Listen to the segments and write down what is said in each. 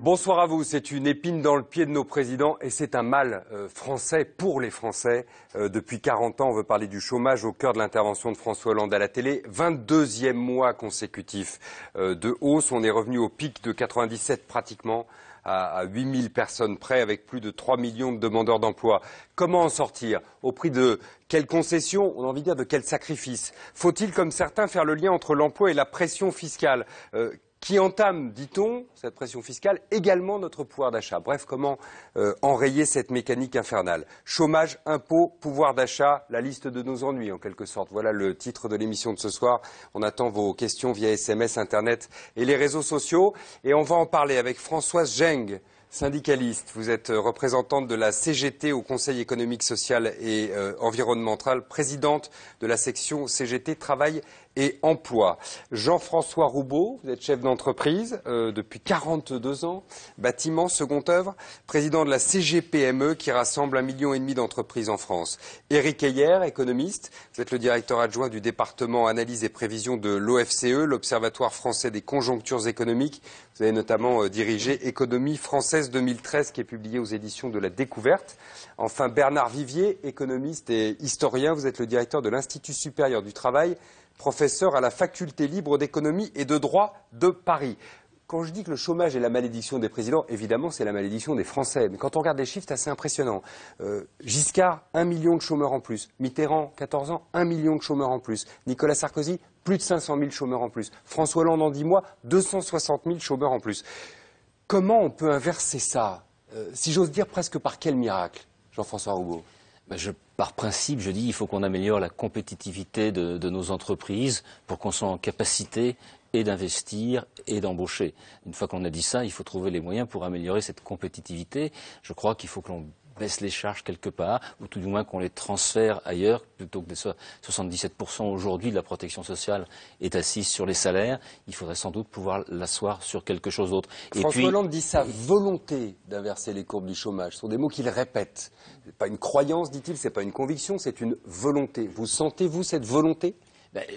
Bonsoir à vous. C'est une épine dans le pied de nos présidents et c'est un mal français pour les Français. Depuis 40 ans, on veut parler du chômage au cœur de l'intervention de François Hollande à la télé. 22e mois consécutif de hausse. On est revenu au pic de 97 pratiquement à 8000 personnes près avec plus de 3 millions de demandeurs d'emploi. Comment en sortir? Au prix de quelles concessions? On a envie de dire de quels sacrifices? Faut-il, comme certains, faire le lien entre l'emploi et la pression fiscale qui entame, dit-on, cette pression fiscale, également notre pouvoir d'achat. Bref, comment enrayer cette mécanique infernale? Chômage, impôts, pouvoir d'achat, la liste de nos ennuis en quelque sorte. Voilà le titre de l'émission de ce soir. On attend vos questions via SMS, Internet et les réseaux sociaux. Et on va en parler avec Françoise Geng, syndicaliste. Vous êtes représentante de la CGT au Conseil économique, social et environnemental, présidente de la section CGT Travail et Emploi. Jean-François Roubaud, vous êtes chef d'entreprise depuis 42 ans, bâtiment, seconde œuvre, président de la CGPME qui rassemble 1,5 million d'entreprises en France. Éric Heyer, économiste, vous êtes le directeur adjoint du département analyse et prévision de l'OFCE, l'Observatoire français des conjonctures économiques. Vous avez notamment dirigé Économie française 2013 qui est publié aux éditions de la Découverte. Enfin, Bernard Vivier, économiste et historien, vous êtes le directeur de l'Institut supérieur du travail, professeur à la faculté libre d'économie et de droit de Paris. Quand je dis que le chômage est la malédiction des présidents, évidemment c'est la malédiction des Français. Mais quand on regarde les chiffres, c'est assez impressionnant. Giscard, 1 million de chômeurs en plus. Mitterrand, 14 ans, 1 million de chômeurs en plus. Nicolas Sarkozy, plus de 500 000 chômeurs en plus. François Hollande, en 10 mois, 260 000 chômeurs en plus. Comment on peut inverser ça? Si j'ose dire, presque par quel miracle, Jean-François Roubaud? Par principe, je dis qu'il faut qu'on améliore la compétitivité de nos entreprises pour qu'on soit en capacité et d'investir et d'embaucher. Une fois qu'on a dit ça, il faut trouver les moyens pour améliorer cette compétitivité. Je crois qu'il faut que l'on baisse les charges quelque part, ou tout du moins qu'on les transfère ailleurs, plutôt que de 77% aujourd'hui de la protection sociale est assise sur les salaires. Il faudrait sans doute pouvoir l'asseoir sur quelque chose d'autre. François Hollande dit sa volonté d'inverser les courbes du chômage. Ce sont des mots qu'il répète. Ce n'est pas une croyance, dit-il, ce n'est pas une conviction, c'est une volonté. Vous sentez-vous cette volonté?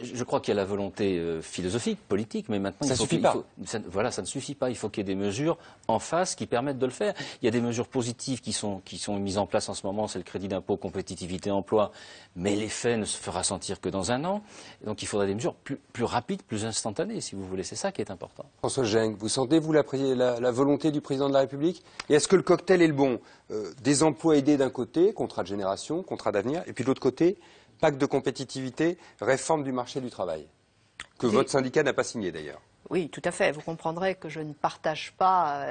Je crois qu'il y a la volonté philosophique, politique, mais maintenant ça ne suffit pas. Il faut qu'il y ait des mesures en face qui permettent de le faire. Il y a des mesures positives qui sont mises en place en ce moment, c'est le crédit d'impôt, compétitivité, emploi, mais l'effet ne se fera sentir que dans un an. Donc il faudrait des mesures plus rapides, plus instantanées, si vous voulez. C'est ça qui est important. François Geng, vous sentez-vous la volonté du président de la République? Et est-ce que le cocktail est le bon? Des emplois aidés d'un côté, contrat de génération, contrat d'avenir, et puis de l'autre côté, pacte de compétitivité, réforme du marché du travail, que votre syndicat n'a pas signé d'ailleurs. Oui, tout à fait. Vous comprendrez que je ne partage pas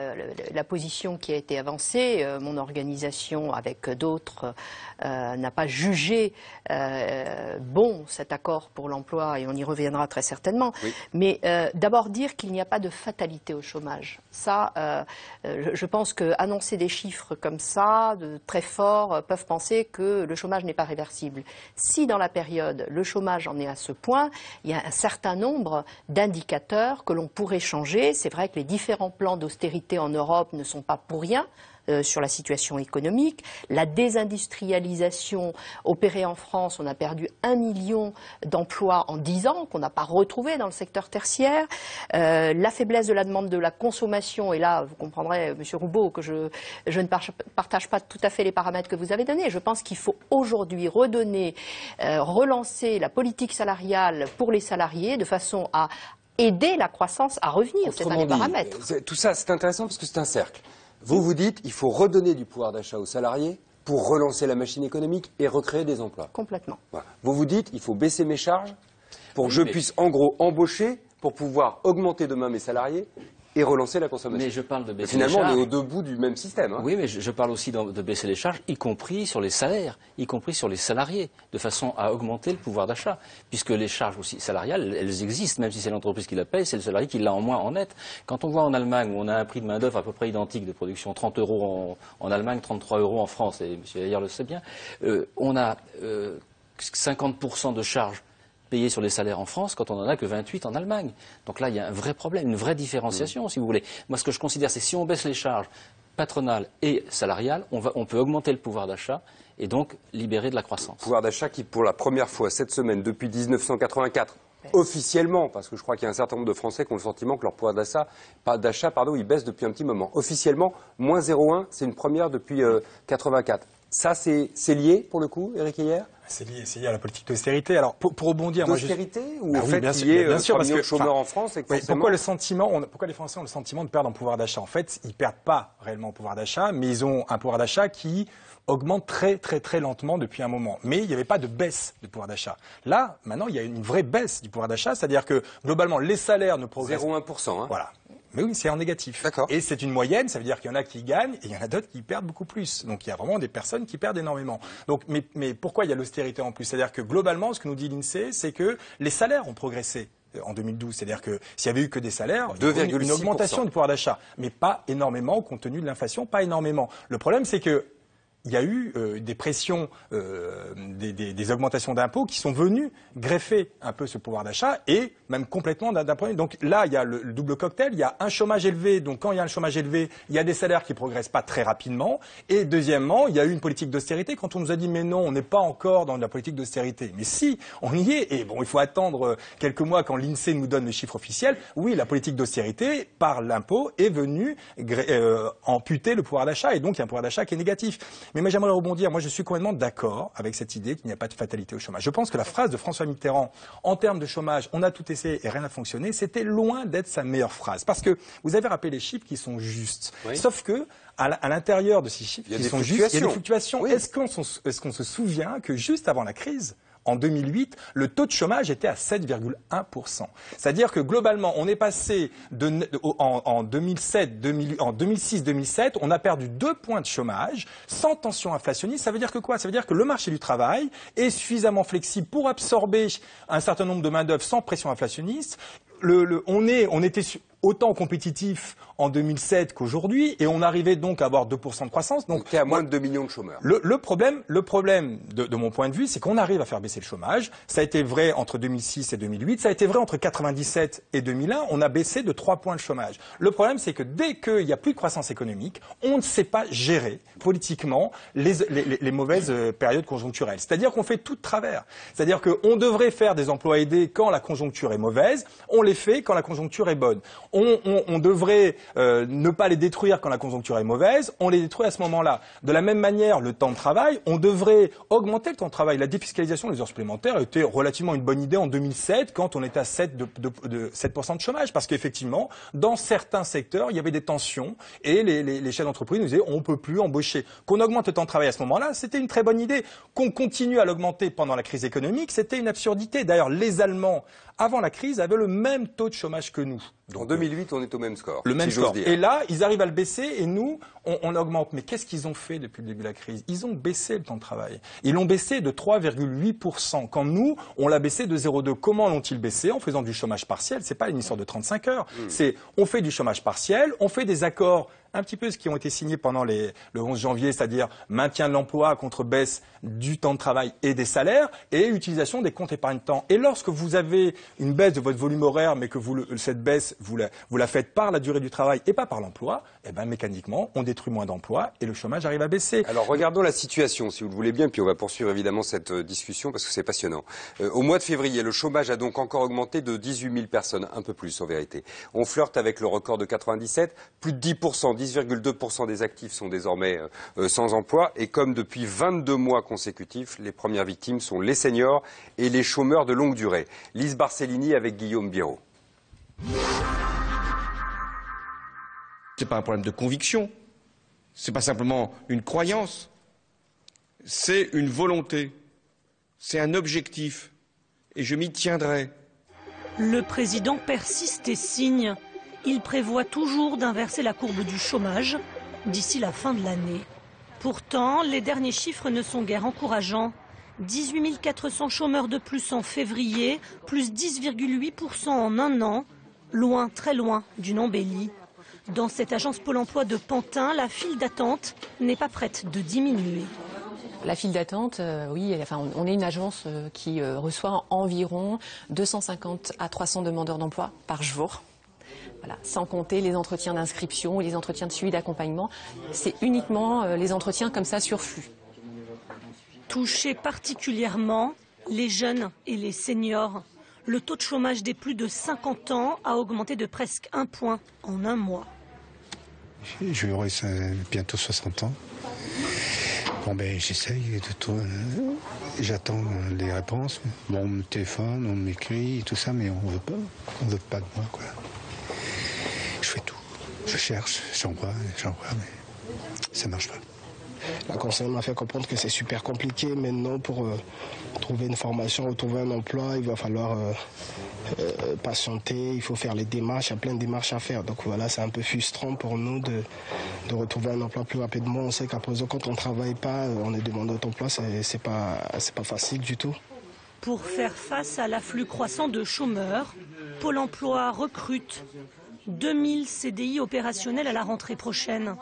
la position qui a été avancée. Mon organisation, avec d'autres, n'a pas jugé bon cet accord pour l'emploi, et on y reviendra très certainement. Oui. Mais d'abord dire qu'il n'y a pas de fatalité au chômage. Ça, je pense qu'annoncer des chiffres comme ça, très forts, peuvent penser que le chômage n'est pas réversible. Si dans la période, le chômage en est à ce point, il y a un certain nombre d'indicateurs que l'on pourrait changer. C'est vrai que les différents plans d'austérité en Europe ne sont pas pour rien sur la situation économique. La désindustrialisation opérée en France, on a perdu 1 million d'emplois en 10 ans, qu'on n'a pas retrouvé dans le secteur tertiaire. La faiblesse de la demande de la consommation, et là, vous comprendrez, Monsieur Roubaud, que je ne partage pas tout à fait les paramètres que vous avez donnés. Je pense qu'il faut aujourd'hui relancer la politique salariale pour les salariés de façon à aider la croissance à revenir. C'est un des paramètres. Tout ça, c'est intéressant parce que c'est un cercle. Vous dites qu'il faut redonner du pouvoir d'achat aux salariés pour relancer la machine économique et recréer des emplois. Complètement. Voilà. Vous dites qu'il faut baisser mes charges pour que je puisse en gros embaucher pour pouvoir augmenter demain mes salariés et relancer la consommation. Mais je parle de baisser les charges. Finalement, on est au deux bouts du même système. Hein. Oui, mais je parle aussi de baisser les charges, y compris sur les salaires, y compris sur les salariés, de façon à augmenter le pouvoir d'achat. Puisque les charges aussi salariales, elles existent, même si c'est l'entreprise qui la paye, c'est le salarié qui l'a en moins en net. Quand on voit en Allemagne, où on a un prix de main-d'œuvre à peu près identique de production, 30 € en Allemagne, 33 € en France, et M. Heyer le sait bien, on a 50% de charges payés sur les salaires en France quand on n'en a que 28 en Allemagne. Donc là, il y a un vrai problème, une vraie différenciation, si vous voulez. Moi, ce que je considère, c'est que si on baisse les charges patronales et salariales, on peut augmenter le pouvoir d'achat et donc libérer de la croissance. Pouvoir d'achat qui, pour la première fois cette semaine, depuis 1984, Officiellement, parce que je crois qu'il y a un certain nombre de Français qui ont le sentiment que leur pouvoir d'achat, il baisse depuis un petit moment. Officiellement, moins 0,1, c'est une première depuis 84. Ça, c'est lié, pour le coup, Éric Heyer ? C'est lié à la politique d'austérité. Alors, pour rebondir, d'austérité ou au fait qu'il y ait 3 millions de chômeurs en France et que forcément... pourquoi les Français ont le sentiment de perdre en pouvoir d'achat? En fait, ils perdent pas réellement en pouvoir d'achat, mais ils ont un pouvoir d'achat qui augmente très lentement depuis un moment. Mais il n'y avait pas de baisse du pouvoir d'achat. Là, maintenant, il y a une vraie baisse du pouvoir d'achat, c'est-à-dire que globalement, les salaires ne progressent pas. 0,1%. Voilà. Mais oui, c'est en négatif. D'accord. Et c'est une moyenne, ça veut dire qu'il y en a qui gagnent et il y en a d'autres qui perdent beaucoup plus. Donc il y a vraiment des personnes qui perdent énormément. Donc, mais pourquoi il y a l'austérité en plus? C'est-à-dire que globalement, ce que nous dit l'INSEE, c'est que les salaires ont progressé en 2012. C'est-à-dire que s'il y avait eu que des salaires, il y a eu une augmentation du pouvoir d'achat. Mais pas énormément, compte tenu de l'inflation, pas énormément. Le problème, c'est que il y a eu des pressions, des augmentations d'impôts qui sont venues greffer un peu ce pouvoir d'achat et même complètement d'un point de vue. Donc là, il y a le double cocktail, il y a un chômage élevé. Donc quand il y a un chômage élevé, il y a des salaires qui progressent pas très rapidement. Et deuxièmement, il y a eu une politique d'austérité. Quand on nous a dit mais non, on n'est pas encore dans la politique d'austérité. Mais si, on y est. Et bon, il faut attendre quelques mois quand l'INSEE nous donne les chiffres officiels. Oui, la politique d'austérité, par l'impôt, est venue amputer le pouvoir d'achat. Et donc il y a un pouvoir d'achat qui est négatif. Mais moi, j'aimerais rebondir. Moi, je suis complètement d'accord avec cette idée qu'il n'y a pas de fatalité au chômage. Je pense que la phrase de François Mitterrand, en termes de chômage, on a tout essayé et rien n'a fonctionné, c'était loin d'être sa meilleure phrase. Parce que vous avez rappelé les chiffres qui sont justes. Oui. Sauf que, à l'intérieur de ces chiffres qui sont justes, il y a des fluctuations. Oui. Est-ce qu'on se souvient que juste avant la crise, en 2008, le taux de chômage était à 7,1%. C'est-à-dire que globalement, on est passé en 2006-2007, on a perdu 2 points de chômage sans tension inflationniste. Ça veut dire que quoi? Ça veut dire que le marché du travail est suffisamment flexible pour absorber un certain nombre de main-d'œuvre sans pression inflationniste. On était autant compétitif en 2007 qu'aujourd'hui, et on arrivait donc à avoir 2% de croissance. Donc à moins de 2 millions de chômeurs. Le problème de mon point de vue, c'est qu'on arrive à faire baisser le chômage. Ça a été vrai entre 2006 et 2008, ça a été vrai entre 97 et 2001, on a baissé de 3 points le chômage. Le problème, c'est que dès qu'il n'y a plus de croissance économique, on ne sait pas gérer politiquement les mauvaises périodes conjoncturelles. C'est-à-dire qu'on fait tout de travers. C'est-à-dire qu'on devrait faire des emplois aidés quand la conjoncture est mauvaise, on les fait quand la conjoncture est bonne. On devrait ne pas les détruire quand la conjoncture est mauvaise, on les détruit à ce moment-là. De la même manière, le temps de travail, on devrait augmenter le temps de travail. La défiscalisation des heures supplémentaires était relativement une bonne idée en 2007 quand on était à 7% de chômage. Parce qu'effectivement, dans certains secteurs, il y avait des tensions et les chefs d'entreprise nous disaient on ne peut plus embaucher. Qu'on augmente le temps de travail à ce moment-là, c'était une très bonne idée. Qu'on continue à l'augmenter pendant la crise économique, c'était une absurdité. D'ailleurs, les Allemands, avant la crise, avaient le même taux de chômage que nous. Donc, en 2008, on est au même score. Le même score. Et là, ils arrivent à le baisser et nous, on augmente. Mais qu'est-ce qu'ils ont fait depuis le début de la crise? Ils ont baissé le temps de travail. Ils l'ont baissé de 3,8%. Quand nous, on l'a baissé de 0,2. Comment l'ont-ils baissé? En faisant du chômage partiel. C'est pas une histoire de 35 heures. C'est, on fait du chômage partiel, on fait des accords un petit peu ce qui ont été signés pendant le 11 janvier, c'est-à-dire maintien de l'emploi contre baisse du temps de travail et des salaires, et utilisation des comptes épargne-temps. Et lorsque vous avez une baisse de votre volume horaire, mais que cette baisse, vous la faites par la durée du travail et pas par l'emploi, eh ben, mécaniquement, on détruit moins d'emplois et le chômage arrive à baisser. Alors, regardons la situation, si vous le voulez bien, puis on va poursuivre évidemment cette discussion parce que c'est passionnant. Au mois de février, le chômage a donc encore augmenté de 18 000 personnes, un peu plus en vérité. On flirte avec le record de 97, plus de 10%, 10,2% des actifs sont désormais sans emploi. Et comme depuis 22 mois consécutifs, les premières victimes sont les seniors et les chômeurs de longue durée. Lise Barcellini avec Guillaume Biron. Ce n'est pas un problème de conviction, ce n'est pas simplement une croyance, c'est une volonté, c'est un objectif, et je m'y tiendrai. Le président persiste et signe. Il prévoit toujours d'inverser la courbe du chômage d'ici la fin de l'année. Pourtant, les derniers chiffres ne sont guère encourageants. 18 400 chômeurs de plus en février, plus 10,8% en un an, loin, très loin d'une embellie. Dans cette agence Pôle emploi de Pantin, la file d'attente n'est pas prête de diminuer. La file d'attente, oui, enfin, on est une agence qui reçoit environ 250 à 300 demandeurs d'emploi par jour. Voilà, sans compter les entretiens d'inscription et les entretiens de suivi d'accompagnement. C'est uniquement les entretiens comme ça sur flux. Touchés particulièrement, les jeunes et les seniors. Le taux de chômage des plus de 50 ans a augmenté de presque 1 point en un mois. J'aurai bientôt 60 ans. Bon ben j'essaye de tout. J'attends les réponses. Bon, on me téléphone, on m'écrit, tout ça, mais on veut pas de moi, quoi. Je fais tout. Je cherche, j'envoie, mais ça marche pas. La conseillère m'a fait comprendre que c'est super compliqué maintenant pour trouver une formation, retrouver un emploi. Il va falloir patienter, il faut faire les démarches, il y a plein de démarches à faire. Donc voilà, c'est un peu frustrant pour nous de retrouver un emploi plus rapidement. On sait qu'à présent, quand on ne travaille pas, on est demandeur d'emploi, c'est pas facile du tout. Pour faire face à l'afflux croissant de chômeurs, Pôle emploi recrute 2000 CDI opérationnels à la rentrée prochaine.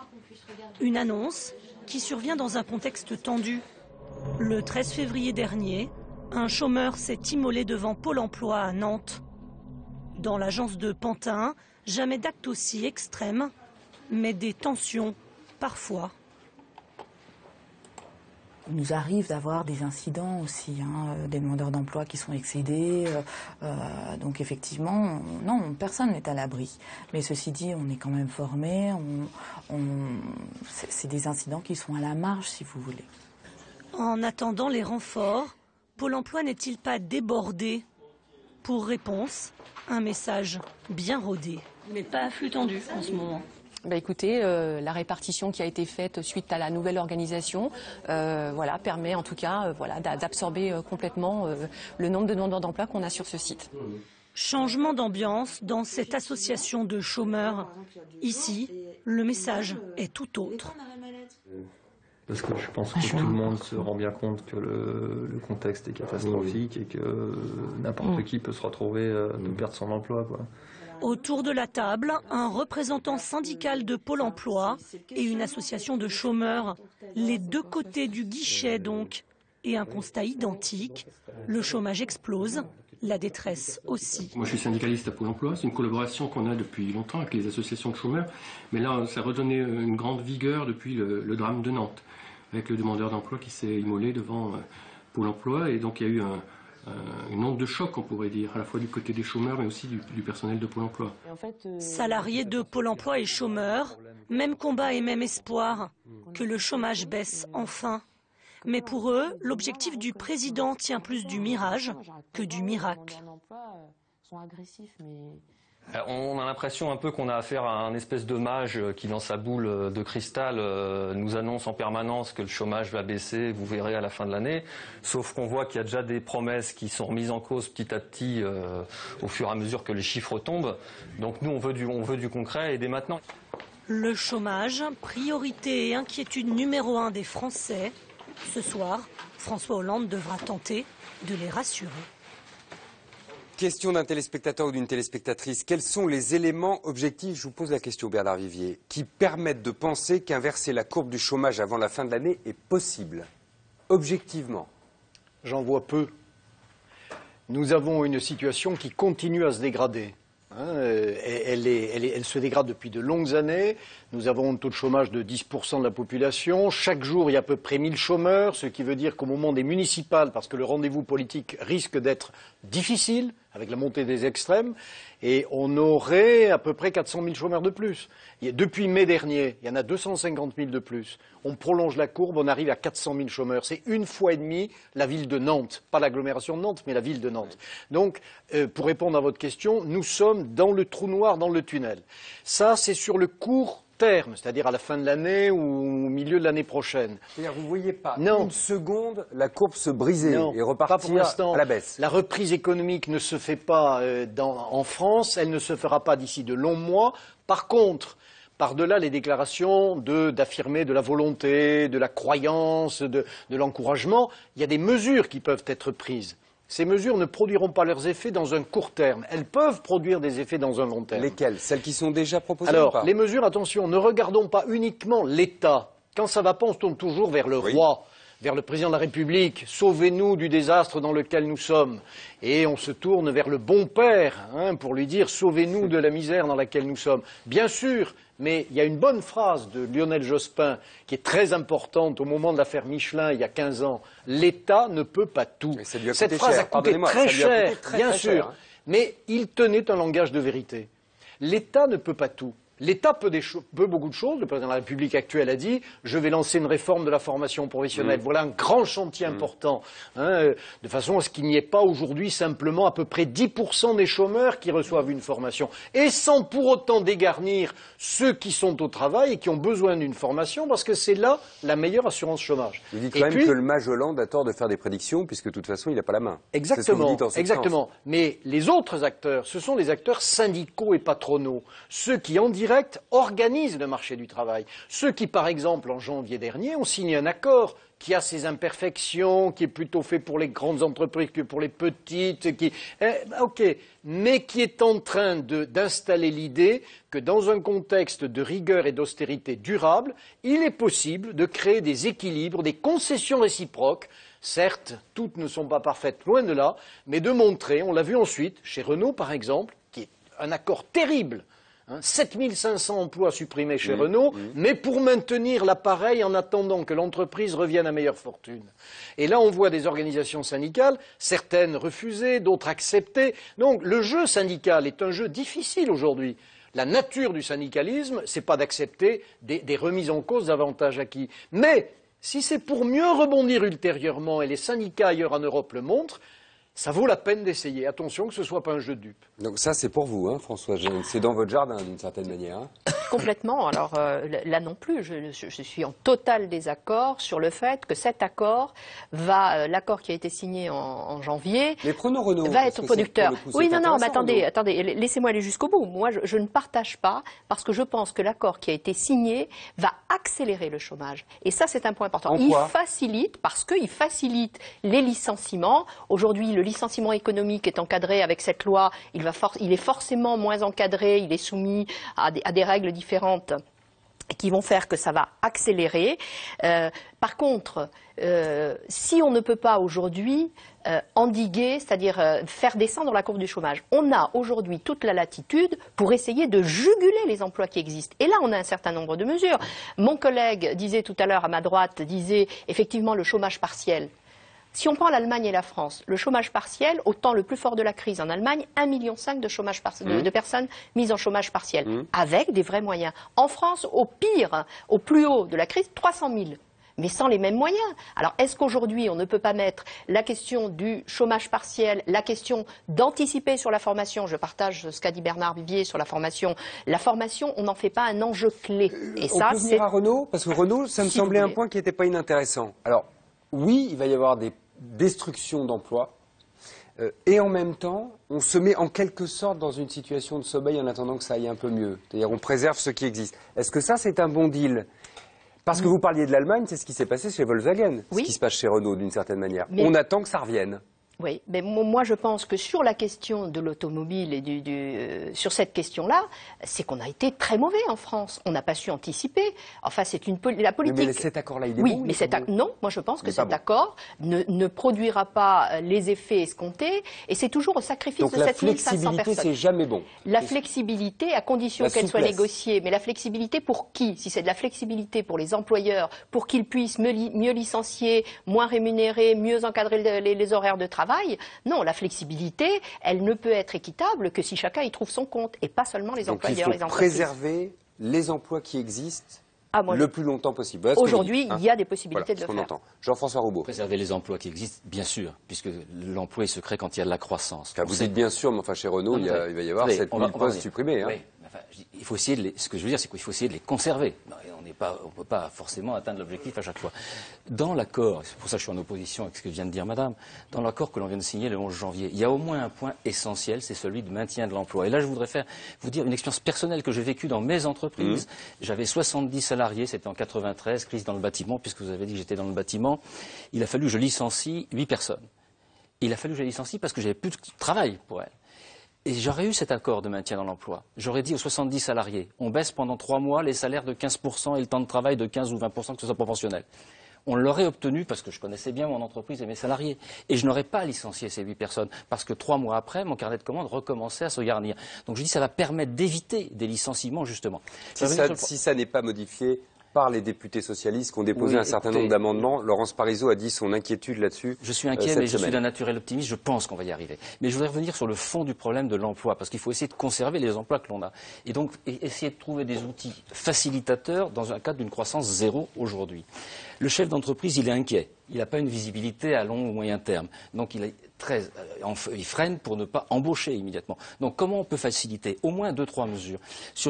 Une annonce qui survient dans un contexte tendu. Le 13 février dernier, un chômeur s'est immolé devant Pôle emploi à Nantes. Dans l'agence de Pantin, jamais d'actes aussi extrêmes, mais des tensions, parfois. Il nous arrive d'avoir des incidents aussi, des demandeurs d'emploi qui sont excédés. Donc effectivement, non, personne n'est à l'abri. Mais ceci dit, on est quand même formé. C'est des incidents qui sont à la marge, si vous voulez. En attendant les renforts, Pôle emploi n'est-il pas débordé? Pour réponse, un message bien rodé. Mais pas à flux tendu en ce moment. Écoutez, la répartition qui a été faite suite à la nouvelle organisation permet en tout cas d'absorber complètement le nombre de demandeurs d'emploi qu'on a sur ce site. Changement d'ambiance dans cette association de chômeurs. Ici, le message est tout autre. Parce que je pense que tout le monde se rend bien compte que le contexte est catastrophique et que n'importe qui peut se retrouver de perdre son emploi, quoi. Autour de la table, un représentant syndical de Pôle emploi et une association de chômeurs. Les deux côtés du guichet donc. Et un constat identique, le chômage explose, la détresse aussi. Moi je suis syndicaliste à Pôle emploi, c'est une collaboration qu'on a depuis longtemps avec les associations de chômeurs. Mais là ça a redonné une grande vigueur depuis le drame de Nantes, avec le demandeur d'emploi qui s'est immolé devant Pôle emploi. Et donc il y a eu une onde de choc, on pourrait dire, à la fois du côté des chômeurs, mais aussi du personnel de Pôle emploi. Salariés de Pôle emploi et chômeurs, même combat et même espoir, que le chômage baisse enfin. Mais pour eux, l'objectif du président tient plus du mirage que du miracle. On a l'impression un peu qu'on a affaire à un espèce de mage qui, dans sa boule de cristal, nous annonce en permanence que le chômage va baisser, vous verrez à la fin de l'année. Sauf qu'on voit qu'il y a déjà des promesses qui sont remises en cause petit à petit au fur et à mesure que les chiffres tombent. Donc nous, on veut du concret et dès maintenant. Le chômage, priorité et inquiétude numéro 1 des Français. Ce soir, François Hollande devra tenter de les rassurer. Question d'un téléspectateur ou d'une téléspectatrice. Quels sont les éléments objectifs, je vous pose la question Bernard Vivier, qui permettent de penser qu'inverser la courbe du chômage avant la fin de l'année est possible, objectivement? J'en vois peu. Nous avons une situation qui continue à se dégrader. Elle se dégrade depuis de longues années. Nous avons un taux de chômage de 10% de la population. Chaque jour, il y a à peu près 1000 chômeurs, ce qui veut dire qu'au moment des municipales, parce que le rendez-vous politique risque d'être difficile, avec la montée des extrêmes, et on aurait à peu près 400 000 chômeurs de plus. Depuis mai dernier, il y en a 250 000 de plus. On prolonge la courbe, on arrive à 400 000 chômeurs. C'est 1,5 fois la ville de Nantes. Pas l'agglomération de Nantes, mais la ville de Nantes. Donc, pour répondre à votre question, nous sommes dans le trou noir, dans le tunnel. Ça, c'est sur le court terme, c'est-à-dire à la fin de l'année ou au milieu de l'année prochaine. C'est-à-dire vous ne voyez pas une seconde la courbe se briser et repartir à la baisse. La reprise économique ne se fait pas en France, elle ne se fera pas d'ici de longs mois. Par contre, par-delà les déclarations d'affirmer de la volonté, de la croyance, de l'encouragement, il y a des mesures qui peuvent être prises. Ces mesures ne produiront pas leurs effets dans un court terme. Elles peuvent produire des effets dans un long terme. Lesquelles? Celles qui sont déjà proposées? Alors, les mesures, attention, ne regardons pas uniquement l'État. Quand ça ne va pas, on se tourne toujours vers le roi. vers le président de la République, sauvez-nous du désastre dans lequel nous sommes, et on se tourne vers le bon père pour lui dire sauvez-nous de la misère dans laquelle nous sommes. Bien sûr, mais il y a une bonne phrase de Lionel Jospin qui est très importante au moment de l'affaire Michelin il y a 15 ans. L'État ne peut pas tout. Cette phrase a coûté très cher, bien sûr, mais il tenait un langage de vérité. L'État ne peut pas tout. L'État peut beaucoup de choses. Le président de la République actuel a dit « Je vais lancer une réforme de la formation professionnelle ». Voilà un grand chantier important, de façon à ce qu'il n'y ait pas aujourd'hui simplement à peu près 10% des chômeurs qui reçoivent une formation. Et sans pour autant dégarnir ceux qui sont au travail et qui ont besoin d'une formation, parce que c'est là la meilleure assurance chômage. Vous dites quand même que le mage Hollande a tort de faire des prédictions, puisque de toute façon, il n'a pas la main. Exactement, exactement. Mais les autres acteurs, ce sont les acteurs syndicaux et patronaux, ceux qui en direct organisent le marché du travail. Ceux qui, par exemple, en janvier dernier, ont signé un accord qui a ses imperfections, qui est plutôt fait pour les grandes entreprises que pour les petites, mais qui est en train d'installer l'idée que dans un contexte de rigueur et d'austérité durable, il est possible de créer des équilibres, des concessions réciproques. Certes, toutes ne sont pas parfaites, loin de là, mais de montrer, on l'a vu ensuite, chez Renault par exemple, qui est un accord terrible, 7500 emplois supprimés chez Renault, mais pour maintenir l'appareil en attendant que l'entreprise revienne à meilleure fortune. Et là, on voit des organisations syndicales, certaines refusées, d'autres acceptées. Donc, le jeu syndical est un jeu difficile aujourd'hui. La nature du syndicalisme, c'est pas d'accepter des remises en cause d'avantages acquis. Mais, si c'est pour mieux rebondir ultérieurement, et les syndicats ailleurs en Europe le montrent, ça vaut la peine d'essayer. Attention que ce ne soit pas un jeu de dupes. Donc ça, c'est pour vous, François Geyne. C'est dans votre jardin, d'une certaine manière. Complètement. Alors là non plus, je suis en total désaccord sur le fait que cet accord l'accord qui a été signé en janvier, mais prenons Renault, va être producteur. Oui, non, mais attendez, donc. Laissez-moi aller jusqu'au bout. Moi, je ne partage pas, parce que je pense que l'accord qui a été signé va accélérer le chômage. Et ça, c'est un point important. Parce qu'il facilite les licenciements. Aujourd'hui, le licenciement économique est encadré avec cette loi. Il est forcément moins encadré. Il est soumis à des règles différentes qui vont faire que ça va accélérer. Par contre, si on ne peut pas aujourd'hui endiguer, c'est-à-dire faire descendre la courbe du chômage, on a aujourd'hui toute la latitude pour essayer de juguler les emplois qui existent. Et là, on a un certain nombre de mesures. Mon collègue disait tout à l'heure, à ma droite, effectivement le chômage partiel. Si on prend l'Allemagne et la France, le chômage partiel, au temps le plus fort de la crise en Allemagne, 1,5 million de personnes mises en chômage partiel, avec des vrais moyens. En France, au pire, au plus haut de la crise, 300 000. Mais sans les mêmes moyens. Alors, est-ce qu'aujourd'hui, on ne peut pas mettre la question du chômage partiel, la question d'anticiper sur la formation? Je partage ce qu'a dit Bernard Vivier sur la formation. La formation, on n'en fait pas un enjeu clé. Et on peut venir à Renault, parce que Renault, ça me semblait un point qui n'était pas inintéressant. Alors, oui, il va y avoir des destruction d'emplois, et en même temps, on se met en quelque sorte dans une situation de sommeil en attendant que ça aille un peu mieux. C'est-à-dire on préserve ce qui existe. Est-ce que ça, c'est un bon deal? Parce que vous parliez de l'Allemagne, c'est ce qui s'est passé chez Volkswagen, ce qui se passe chez Renault d'une certaine manière. On attend que ça revienne. Oui, mais moi je pense que sur la question de l'automobile et sur cette question-là, c'est qu'on a été très mauvais en France. On n'a pas su anticiper. Enfin, c'est la politique. Mais cet accord-là, il est bon. Mais non, moi je pense que cet accord ne produira pas les effets escomptés, et c'est toujours au sacrifice de 7500 personnes. Donc la flexibilité, c'est jamais bon. La flexibilité, à condition qu'elle soit négociée, mais la flexibilité pour qui? Si c'est de la flexibilité pour les employeurs, pour qu'ils puissent mieux licencier, moins rémunérer, mieux encadrer les horaires de travail. Non, la flexibilité, elle ne peut être équitable que si chacun y trouve son compte, et pas seulement les employeurs, les entreprises. Préserver les emplois qui existent le plus longtemps possible. Aujourd'hui, il y a des possibilités de le faire. Entend. Jean-François Roubaud. Préserver les emplois qui existent, bien sûr, puisque l'emploi il se crée quand il y a de la croissance. Vous dites bien sûr, mais enfin chez Renault, il va y avoir 7000 postes supprimés. Oui. Enfin, il faut essayer ce que je veux dire, c'est qu'il faut essayer de les conserver. On ne peut pas forcément atteindre l'objectif à chaque fois. Dans l'accord, c'est pour ça que je suis en opposition avec ce que vient de dire Madame, dans l'accord que l'on vient de signer le 11 janvier, il y a au moins un point essentiel, c'est celui de maintien de l'emploi. Et là, je voudrais vous dire une expérience personnelle que j'ai vécue dans mes entreprises. J'avais 70 salariés, c'était en 93, crise dans le bâtiment, puisque vous avez dit que j'étais dans le bâtiment. Il a fallu que je licencie 8 personnes. Il a fallu que je les licencie parce que j'avais plus de travail pour elles. Et j'aurais eu cet accord de maintien dans l'emploi. J'aurais dit aux 70 salariés, on baisse pendant 3 mois les salaires de 15% et le temps de travail de 15 ou 20%, que ce soit proportionnel. On l'aurait obtenu parce que je connaissais bien mon entreprise et mes salariés. Et je n'aurais pas licencié ces 8 personnes parce que 3 mois après, mon carnet de commandes recommençait à se garnir. Donc je dis ça va permettre d'éviter des licenciements justement. Si ça n'est pas modifié par les députés socialistes qui ont déposé un certain nombre d'amendements. Laurence Parisot a dit son inquiétude là-dessus. Je suis inquiet, mais je suis d'un naturel optimiste. Je pense qu'on va y arriver. Mais je voudrais revenir sur le fond du problème de l'emploi, parce qu'il faut essayer de conserver les emplois que l'on a. Et donc, essayer de trouver des outils facilitateurs dans un cadre d'une croissance zéro aujourd'hui. Le chef d'entreprise, il est inquiet. Il n'a pas une visibilité à long ou moyen terme. Donc, il freine pour ne pas embaucher immédiatement. Donc, comment on peut faciliter? Au moins 2-3 mesures.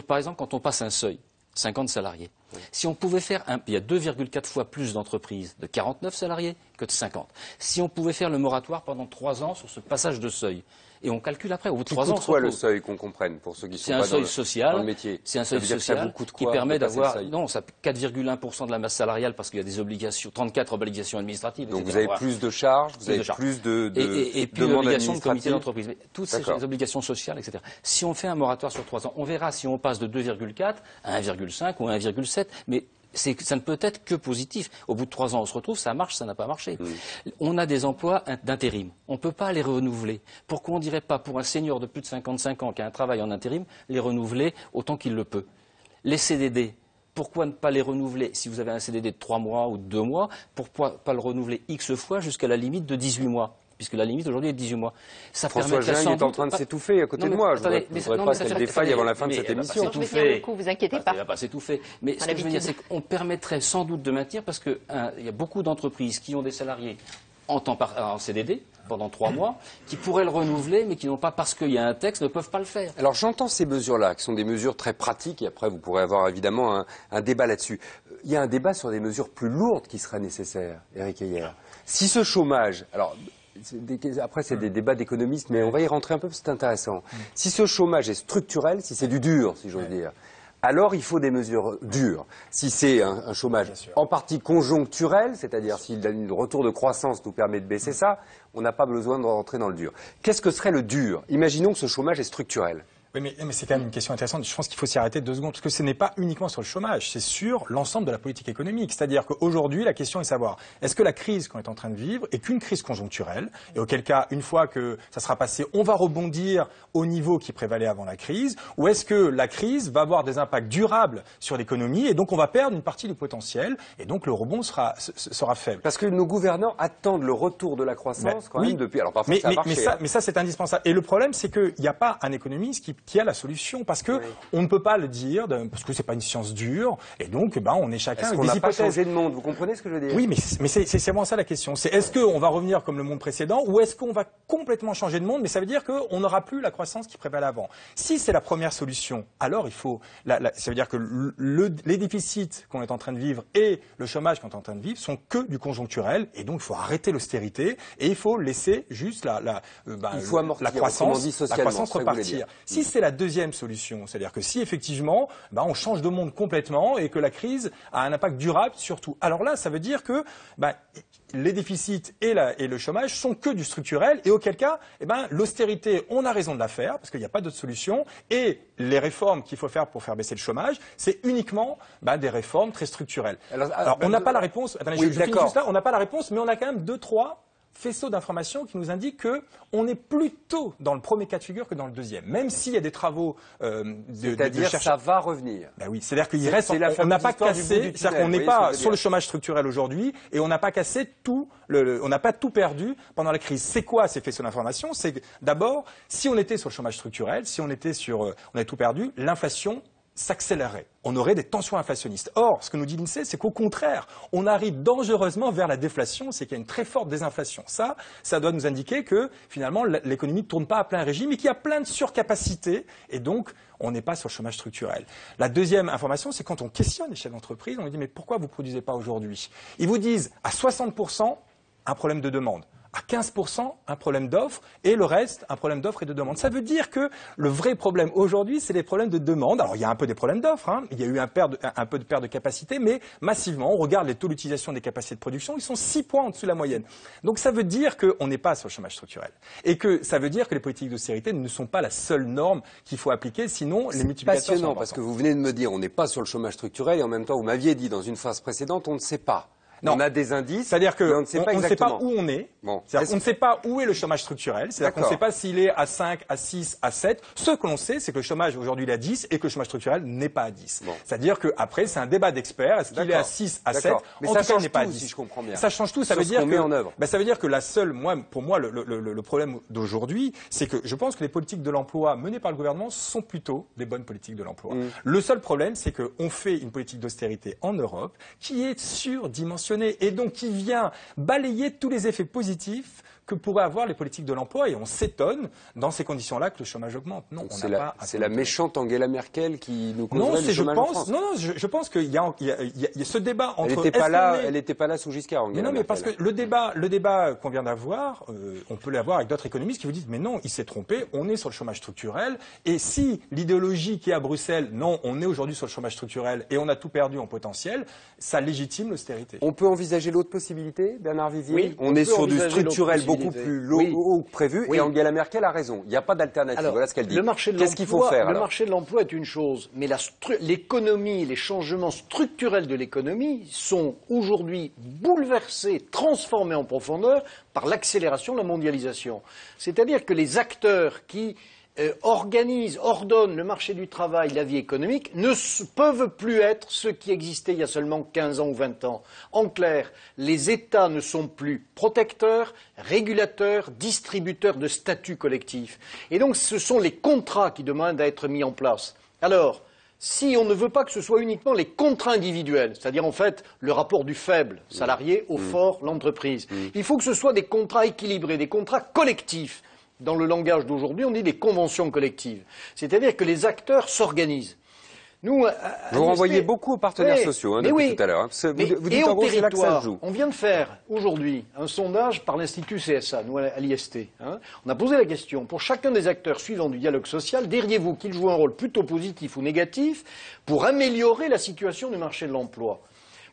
Par exemple, quand on passe un seuil. 50 salariés. Oui. Si on pouvait faire il y a 2,4 fois plus d'entreprises de 49 salariés que de 50. Si on pouvait faire le moratoire pendant 3 ans sur ce passage de seuil, et on calcule après, au bout de 3 ans... C'est quoi le seuil, qu'on comprenne, pour ceux qui sont pas dans le métier? C'est un seuil social qui permet d'avoir... Non, ça 4,1% de la masse salariale parce qu'il y a des obligations, 34 obligations administratives. Donc vous avez plus de charges, vous avez plus de et puis l'obligation de comité d'entreprise. Toutes ces obligations sociales, etc. Si on fait un moratoire sur 3 ans, on verra si on passe de 2,4 à 1,5 ou à 1,7, mais ça ne peut être que positif. Au bout de 3 ans, on se retrouve, ça marche, ça n'a pas marché. On a des emplois d'intérim. On ne peut pas les renouveler. Pourquoi on ne dirait pas, pour un senior de plus de 55 ans qui a un travail en intérim, les renouveler autant qu'il le peut? Les CDD, pourquoi ne pas les renouveler si vous avez un CDD de 3 mois ou de 2 mois? Pourquoi pas le renouveler X fois jusqu'à la limite de 18 mois? Puisque la limite aujourd'hui est de 18 mois. François Gin est en train de s'étouffer à côté de moi. Je ne voudrais pas qu'elle défaille avant la fin de cette émission. Vous inquiétez pas. Il ne va pas s'étouffer. Mais ce que je veux dire, c'est qu'on permettrait sans doute de maintenir, parce qu'il y a beaucoup d'entreprises qui ont des salariés en CDD pendant 3 mois, qui pourraient le renouveler, mais qui n'ont pas, parce qu'il y a un texte, ne peuvent pas le faire. Alors j'entends ces mesures-là, qui sont des mesures très pratiques, et après vous pourrez avoir évidemment un débat là-dessus. Il y a un débat sur des mesures plus lourdes qui seraient nécessaires, Éric Heyer. Si ce chômage... Alors, après, c'est des débats d'économistes, mais on va y rentrer un peu parce que c'est intéressant. Si ce chômage est structurel, si c'est du dur, si j'ose dire, alors il faut des mesures dures. Si c'est un chômage en partie conjoncturel, c'est-à-dire si le retour de croissance nous permet de baisser ça, on n'a pas besoin de rentrer dans le dur. Qu'est-ce que serait le dur? Imaginons que ce chômage est structurel. Oui, mais c'est quand même une question intéressante. Je pense qu'il faut s'y arrêter 2 secondes, parce que ce n'est pas uniquement sur le chômage, c'est sur l'ensemble de la politique économique. C'est-à-dire qu'aujourd'hui, la question est de savoir, est-ce que la crise qu'on est en train de vivre est qu'une crise conjoncturelle, et auquel cas, une fois que ça sera passé, on va rebondir au niveau qui prévalait avant la crise, ou est-ce que la crise va avoir des impacts durables sur l'économie, et donc on va perdre une partie du potentiel, et donc le rebond sera faible. Parce que nos gouvernants attendent le retour de la croissance quand même depuis... Alors parfois ça a marché. Mais ça, c'est indispensable. Et le problème, c'est qu'il n'y a pas un économiste qui a la solution, parce que on ne peut pas le dire, parce que c'est pas une science dure, et donc on est chacun avec des hypothèses. Est-ce qu'on n'a pas changé de monde? Vous comprenez ce que je veux dire? Oui, mais c'est vraiment ça la question. C'est est-ce qu'on va revenir comme le monde précédent, ou est-ce qu'on va complètement changer de monde? Mais ça veut dire qu'on n'aura plus la croissance qui prévalait avant. Si c'est la première solution, alors il faut. Ça veut dire que les déficits qu'on est en train de vivre et le chômage qu'on est en train de vivre sont que du conjoncturel, et donc il faut arrêter l'austérité et il faut laisser juste la croissance repartir. Si c'est la deuxième solution, c'est-à-dire que si effectivement on change de monde complètement et que la crise a un impact durable surtout, alors là ça veut dire que les déficits et le chômage sont que du structurel, et auquel cas l'austérité, on a raison de la faire parce qu'il n'y a pas d'autre solution, et les réformes qu'il faut faire pour faire baisser le chômage, c'est uniquement des réformes très structurelles. Alors on n'a pas la réponse, attendez, je finis juste là, on n'a pas la réponse, mais on a quand même 2-3 faisceau d'informations qui nous indiquent qu'on est plutôt dans le premier cas de figure que dans le deuxième, même s'il y a des travaux c'est-à-dire que ça va revenir. Ben oui, c'est-à-dire qu'il reste, on n'a pas cassé, c'est-à-dire qu'on n'est pas sur le chômage structurel aujourd'hui, et on n'a pas cassé on n'a pas tout perdu pendant la crise. C'est quoi ces faisceaux d'informations? C'est que d'abord, si on était sur le chômage structurel, si on était on avait tout perdu, l'inflation s'accélérerait. On aurait des tensions inflationnistes. Or, ce que nous dit l'INSEE, c'est qu'au contraire, on arrive dangereusement vers la déflation, c'est qu'il y a une très forte désinflation. Ça doit nous indiquer que, finalement, l'économie ne tourne pas à plein régime et qu'il y a plein de surcapacités, et donc, on n'est pas sur le chômage structurel. La deuxième information, c'est quand on questionne les chefs d'entreprise, on leur dit, mais pourquoi vous ne produisez pas aujourd'hui? Ils vous disent, à 60%, un problème de demande. À 15%, un problème d'offre, et le reste, un problème d'offre et de demande. Ça veut dire que le vrai problème aujourd'hui, c'est les problèmes de demande. Alors, il y a un peu des problèmes d'offre, il y a eu un peu de perte de capacité, mais massivement, on regarde les taux d'utilisation des capacités de production, ils sont 6 points en dessous de la moyenne. Donc, ça veut dire qu'on n'est pas sur le chômage structurel. Et que ça veut dire que les politiques d'austérité ne sont pas la seule norme qu'il faut appliquer, sinon les multiplicateurs sont passionnant, parce que vous venez de me dire, on n'est pas sur le chômage structurel, et en même temps, vous m'aviez dit dans une phrase précédente, on ne sait pas. On a des indices, c'est-à-dire qu'on ne sait pas exactement où on est. Bon. On ne sait pas où est le chômage structurel. C'est-à-dire qu'on ne sait pas s'il est à 5, à 6, à 7. Ce que l'on sait, c'est que le chômage aujourd'hui il est à 10 et que le chômage structurel n'est pas à 10. Bon. C'est-à-dire qu'après, c'est un débat d'experts. Est-ce qu'il est à 6, à 7? Mais en ça tout cas, il change n'est pas à tout, 10. si je comprends bien. Ça change tout. Ça veut dire met en œuvre. Ça veut dire que pour moi, le problème d'aujourd'hui, c'est que je pense que les politiques de l'emploi menées par le gouvernement sont plutôt des bonnes politiques de l'emploi. Le seul problème, c'est qu'on fait une politique d'austérité en Europe qui est surdimensionnée et donc qui vient balayer tous les effets positifs que pourraient avoir les politiques de l'emploi, et on s'étonne dans ces conditions-là que le chômage augmente. Non, c'est la méchante Angela Merkel qui nous causerait le chômage en France. Je pense qu'il y a ce débat entre. Elle n'était pas là sous Giscard, Angela Merkel. Mais parce que le débat qu'on vient d'avoir, on peut l'avoir avec d'autres économistes qui vous disent mais non, il s'est trompé, on est sur le chômage structurel, et si l'idéologie qui est à Bruxelles, non, on est aujourd'hui sur le chômage structurel et on a tout perdu en potentiel, ça légitime l'austérité. On peut envisager l'autre possibilité, Bernard Vivier? Oui, on est sur du structurel beaucoup plus haut que prévu, et Angela Merkel a raison. Il n'y a pas d'alternative. Voilà ce qu'elle dit. Qu'est-ce qu'il faut faire? Le marché de l'emploi est une chose, mais l'économie, les changements structurels de l'économie sont aujourd'hui bouleversés, transformés en profondeur par l'accélération de la mondialisation. C'est-à-dire que les acteurs qui ordonnent le marché du travail, la vie économique, ne peuvent plus être ceux qui existaient il y a seulement 15 ans ou 20 ans. En clair, les États ne sont plus protecteurs, régulateurs, distributeurs de statuts collectifs. Et donc ce sont les contrats qui demandent à être mis en place. Alors, si on ne veut pas que ce soit uniquement les contrats individuels, c'est-à-dire en fait le rapport du faible salarié au fort l'entreprise, il faut que ce soit des contrats équilibrés, des contrats collectifs. Dans le langage d'aujourd'hui, on dit des conventions collectives. C'est-à-dire que les acteurs s'organisent. Nous, vous renvoyez beaucoup aux partenaires sociaux depuis tout à l'heure. Vous dites en gros c'est là que ça se joue. On vient de faire aujourd'hui un sondage par l'Institut CSA, nous à l'IST. On a posé la question, pour chacun des acteurs suivants du dialogue social, diriez-vous qu'il joue un rôle plutôt positif ou négatif pour améliorer la situation du marché de l'emploi?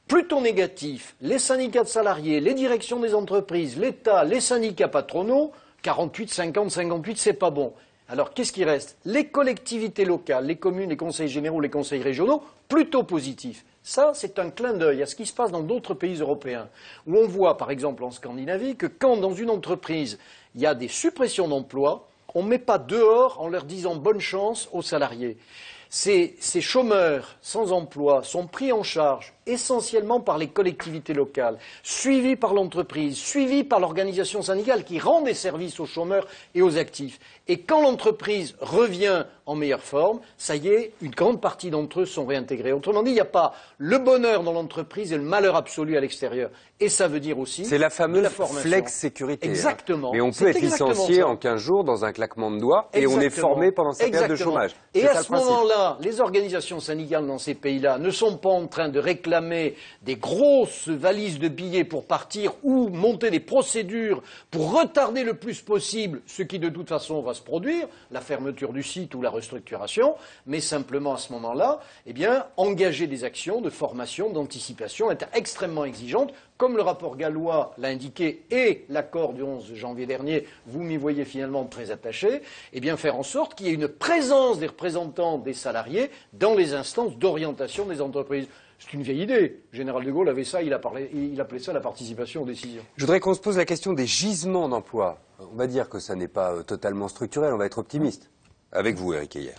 Plutôt négatif, les syndicats de salariés, les directions des entreprises, l'État, les syndicats patronaux, 48, 50, 58, c'est pas bon. Alors, qu'est-ce qui reste? Les collectivités locales, les communes, les conseils généraux, les conseils régionaux, plutôt positifs. Ça, c'est un clin d'œil à ce qui se passe dans d'autres pays européens, où on voit, par exemple en Scandinavie, que quand dans une entreprise, il y a des suppressions d'emplois, on ne met pas dehors en leur disant bonne chance aux salariés. Ces chômeurs sans emploi sont pris en charge essentiellement par les collectivités locales, suivis par l'entreprise, suivis par l'organisation syndicale qui rend des services aux chômeurs et aux actifs. Et quand l'entreprise revient en meilleure forme, ça y est, une grande partie d'entre eux sont réintégrés. Autrement dit, il n'y a pas le bonheur dans l'entreprise et le malheur absolu à l'extérieur. Et ça veut dire aussi c'est la fameuse flex sécurité. Exactement. Mais on peut être licencié en 15 jours dans un claquement de doigts et on est formé pendant sa période de chômage. Et à ce moment-là, les organisations syndicales dans ces pays-là ne sont pas en train de réclamer des grosses valises de billets pour partir ou monter des procédures pour retarder le plus possible ce qui de toute façon va se produire, la fermeture du site ou la restructuration, mais simplement à ce moment-là, eh bien, engager des actions de formation, d'anticipation extrêmement exigeantes, comme le rapport Gallois l'a indiqué et l'accord du 11 janvier dernier, vous m'y voyez finalement très attaché, eh bien faire en sorte qu'il y ait une présence des représentants des salariés dans les instances d'orientation des entreprises. C'est une vieille idée. Le général de Gaulle avait ça, il appelait ça la participation aux décisions. Je voudrais qu'on se pose la question des gisements d'emploi. On va dire que ça n'est pas totalement structurel, on va être optimiste. Avec vous, Éric Heyer.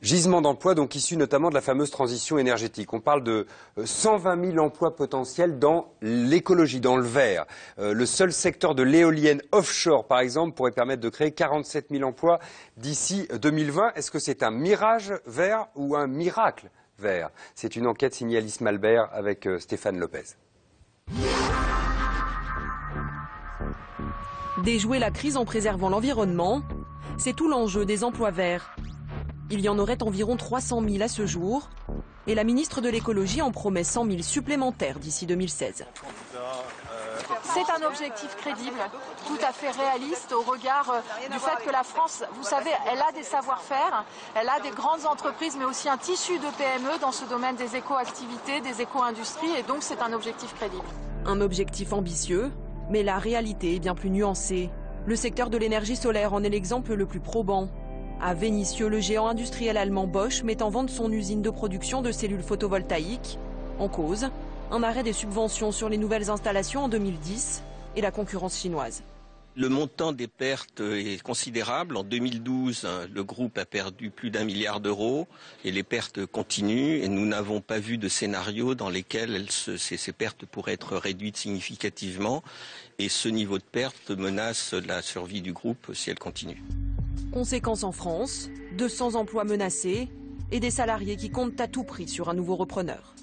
Gisements d'emploi, donc issus notamment de la fameuse transition énergétique. On parle de 120 000 emplois potentiels dans l'écologie, dans le vert. Le seul secteur de l'éolienne offshore, par exemple, pourrait permettre de créer 47 000 emplois d'ici 2020. Est-ce que c'est un mirage vert ou un miracle vert? C'est une enquête signée Alice Malbert avec Stéphane Lopez. Déjouer la crise en préservant l'environnement, c'est tout l'enjeu des emplois verts. Il y en aurait environ 300 000 à ce jour, et la ministre de l'écologie en promet 100 000 supplémentaires d'ici 2016. C'est un objectif crédible, tout à fait réaliste au regard du fait que la France, vous savez, elle a des savoir-faire, elle a des grandes entreprises, mais aussi un tissu de PME dans ce domaine des éco-activités, des éco-industries, et donc c'est un objectif crédible. Un objectif ambitieux, mais la réalité est bien plus nuancée. Le secteur de l'énergie solaire en est l'exemple le plus probant. À Vénissieux, le géant industriel allemand Bosch met en vente son usine de production de cellules photovoltaïques. En cause, un arrêt des subventions sur les nouvelles installations en 2010 et la concurrence chinoise. Le montant des pertes est considérable. En 2012, le groupe a perdu plus d'1 milliard d'euros et les pertes continuent. Et nous n'avons pas vu de scénario dans lesquels ces pertes pourraient être réduites significativement. Et ce niveau de perte menace la survie du groupe si elle continue. Conséquence en France, 200 emplois menacés et des salariés qui comptent à tout prix sur un nouveau repreneur.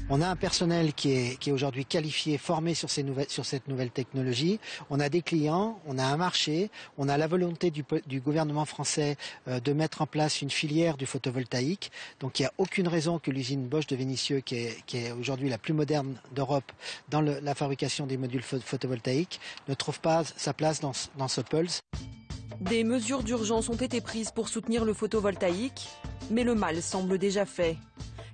On a un personnel qui est aujourd'hui qualifié, formé sur cette nouvelle technologie. On a des clients, on a un marché, on a la volonté du gouvernement français de mettre en place une filière du photovoltaïque. Donc il n'y a aucune raison que l'usine Bosch de Vénissieux, qui est aujourd'hui la plus moderne d'Europe dans la fabrication des modules photovoltaïques, ne trouve pas sa place dans ce pulse. Des mesures d'urgence ont été prises pour soutenir le photovoltaïque, mais le mal semble déjà fait.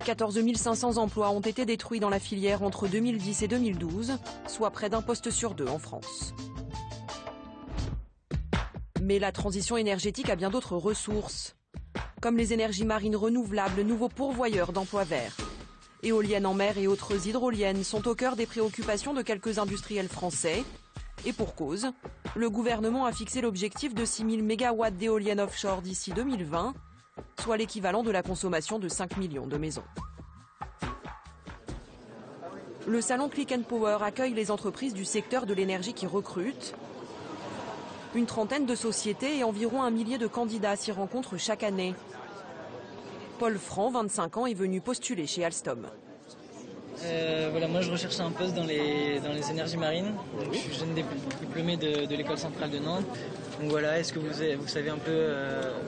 14 500 emplois ont été détruits dans la filière entre 2010 et 2012, soit près d'un poste sur 2 en France. Mais la transition énergétique a bien d'autres ressources, comme les énergies marines renouvelables, nouveaux pourvoyeurs d'emplois verts. Éoliennes en mer et autres hydroliennes sont au cœur des préoccupations de quelques industriels français. Et pour cause, le gouvernement a fixé l'objectif de 6 000 MW d'éoliennes offshore d'ici 2020, soit l'équivalent de la consommation de 5 millions de maisons. Le salon Click & Power accueille les entreprises du secteur de l'énergie qui recrutent. Une trentaine de sociétés et environ 1 millier de candidats s'y rencontrent chaque année. Paul Franc, 25 ans, est venu postuler chez Alstom. Voilà, moi je recherche un poste dans les énergies marines. Donc, je suis jeune diplômé de l'école centrale de Nantes. Donc voilà, est-ce que vous savez un peu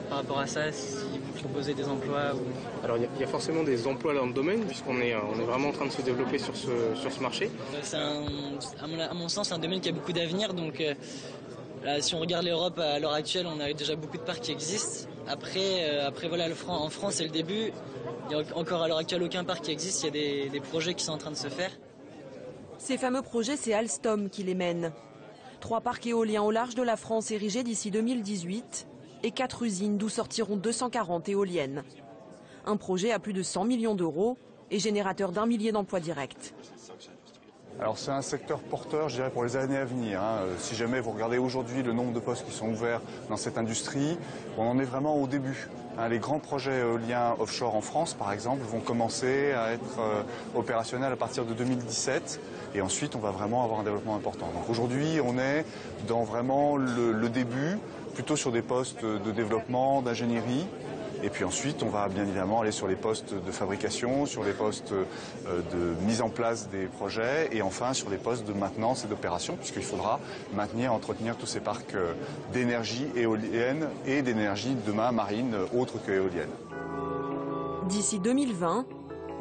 par rapport à ça, si vous proposez des emplois ou... Alors il y a forcément des emplois dans le domaine, puisqu'on est vraiment en train de se développer sur ce marché. C'est à mon sens un domaine qui a beaucoup d'avenir. Donc là, si on regarde l'Europe à l'heure actuelle, on a déjà beaucoup de parcs qui existent. Après voilà, en France c'est le début. Il n'y a encore à l'heure actuelle aucun parc qui existe, il y a des projets qui sont en train de se faire. Ces fameux projets, c'est Alstom qui les mène. 3 parcs éoliens au large de la France érigés d'ici 2018 et 4 usines d'où sortiront 240 éoliennes. Un projet à plus de 100 millions d'euros et générateur d'1 millier d'emplois directs. Alors c'est un secteur porteur, je dirais, pour les années à venir. Si jamais vous regardez aujourd'hui le nombre de postes qui sont ouverts dans cette industrie, on en est vraiment au début. Les grands projets éoliens offshore en France, par exemple, vont commencer à être opérationnels à partir de 2017. Et ensuite, on va vraiment avoir un développement important. Donc aujourd'hui, on est dans vraiment le début, plutôt sur des postes de développement, d'ingénierie. Et puis ensuite, on va bien évidemment aller sur les postes de fabrication, sur les postes de mise en place des projets et enfin sur les postes de maintenance et d'opération, puisqu'il faudra maintenir, entretenir tous ces parcs d'énergie éolienne et d'énergie demain marine autre que éolienne. D'ici 2020,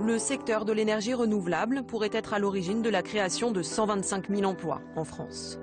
le secteur de l'énergie renouvelable pourrait être à l'origine de la création de 125 000 emplois en France.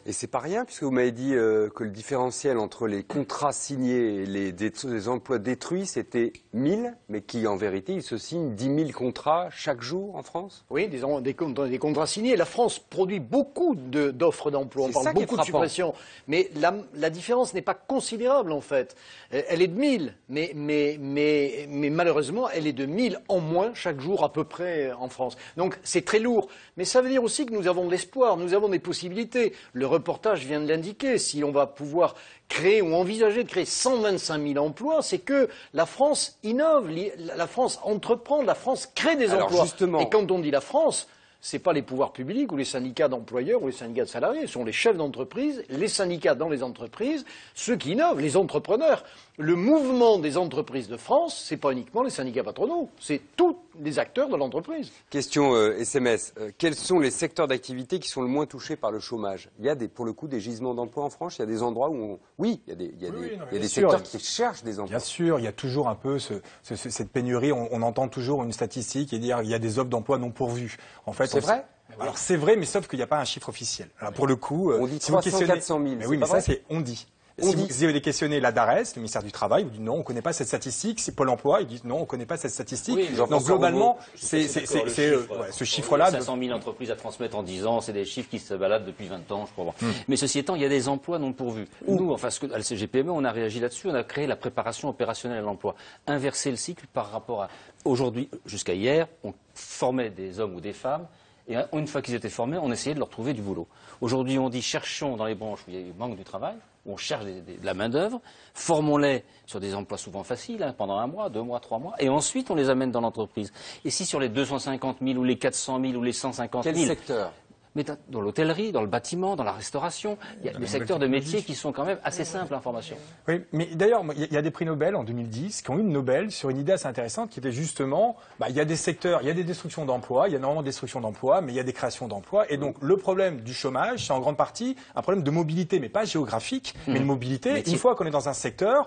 Et c'est pas rien, puisque vous m'avez dit que le différentiel entre les contrats signés et les emplois détruits, c'était 1000, mais qui, en vérité, il se signe 10 000 contrats chaque jour en France? Oui, des contrats signés. La France produit beaucoup d'offres d'emploi. On parle beaucoup de suppression. Mais la différence n'est pas considérable, en fait. Elle est de 1000, mais malheureusement, elle est de 1000 en moins chaque jour, à peu près, en France. Donc, c'est très lourd. Mais ça veut dire aussi que nous avons de l'espoir, nous avons des possibilités. Le reportage vient de l'indiquer. Si on va pouvoir créer ou envisager de créer 125 000 emplois, c'est que la France innove, la France entreprend, la France crée des emplois. Justement... Et quand on dit la France, ce n'est pas les pouvoirs publics ou les syndicats d'employeurs ou les syndicats de salariés, ce sont les chefs d'entreprise, les syndicats dans les entreprises, ceux qui innovent, les entrepreneurs. Le mouvement des entreprises de France, ce n'est pas uniquement les syndicats patronaux, c'est tous les acteurs de l'entreprise. Question SMS. Quels sont les secteurs d'activité qui sont le moins touchés par le chômage? Il y a pour le coup des gisements d'emploi en France. Il y a des endroits où oui, il y a des secteurs qui cherchent des emplois. Bien sûr, il y a toujours un peu cette pénurie. On entend toujours une statistique et dire qu'il y a des offres d'emploi non pourvues. En fait, c'est vrai. Alors c'est vrai, mais sauf qu'il n'y a pas un chiffre officiel. Alors pour le coup, on dit 300, 400 000. Mais oui, mais ça c'est on dit. Si vous avez questionné la DARES, le ministère du Travail, vous dites non, on ne connaît pas cette statistique. Si Pôle emploi, ils disent non, on ne connaît pas cette statistique. Oui, donc globalement, c'est ce chiffre-là. 500 000 entreprises à transmettre en 10 ans, c'est des chiffres qui se baladent depuis 20 ans, je crois. Mais ceci étant, il y a des emplois non pourvus. Nous, enfin, à la CGPME, on a réagi là-dessus, on a créé la préparation opérationnelle à l'emploi. Inverser le cycle par rapport à aujourd'hui, jusqu'à hier, on formait des hommes ou des femmes. Et une fois qu'ils étaient formés, on essayait de leur trouver du boulot. Aujourd'hui, on dit cherchons dans les branches où il y a manque du travail, où on cherche de la main-d'œuvre, formons-les sur des emplois souvent faciles, pendant 1 mois, 2 mois, 3 mois, et ensuite on les amène dans l'entreprise. Et si sur les 250 000 ou les 400 000 ou les 150 000. Quel secteur ? Mais dans l'hôtellerie, dans le bâtiment, dans la restauration, il y a des secteurs de métiers qui sont quand même assez simples en formation. Oui, mais d'ailleurs, il y a des prix Nobel en 2010 qui ont eu le Nobel sur une idée assez intéressante qui était justement, il y a des secteurs, il y a des destructions d'emplois, il y a énormément de destructions d'emplois, mais il y a des créations d'emplois. Et donc, le problème du chômage, c'est en grande partie un problème de mobilité, mais pas géographique, mais de mobilité. Une fois qu'on est dans un secteur,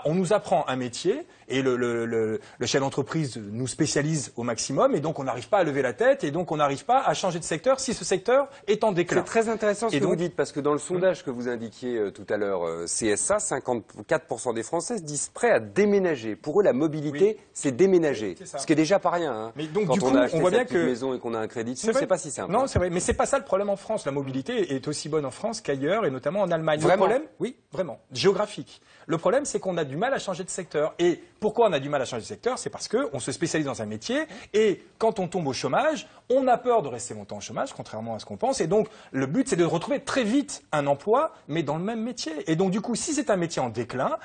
on nous apprend un métier et le chef d'entreprise nous spécialise au maximum et donc on n'arrive pas à lever la tête et donc on n'arrive pas à changer de secteur si ce secteur est en déclin. C'est très intéressant ce que vous dites, parce que dans le sondage que vous indiquiez tout à l'heure, CSA, 54% des Français se disent prêts à déménager. Pour eux, la mobilité, c'est déménager. Ce qui est déjà pas rien. Hein. Mais donc, quand du coup, on a acheté on voit bien sa petite que maison et qu'on a un crédit dessus, c'est pas si simple. Non, c'est vrai, mais c'est pas ça le problème en France. La mobilité est aussi bonne en France qu'ailleurs, et notamment en Allemagne. Vraiment ? Le problème, oui, vraiment, géographique. Le problème, c'est qu'on a du mal à changer de secteur. Et pourquoi on a du mal à changer de secteur ? C'est parce qu'on se spécialise dans un métier, et quand on tombe au chômage, on a peur de rester longtemps au chômage, contrairement à ce qu'on pense. Et donc, le but, c'est de retrouver très vite un emploi, mais dans le même métier. Et donc, du coup, si c'est un métier en déclin,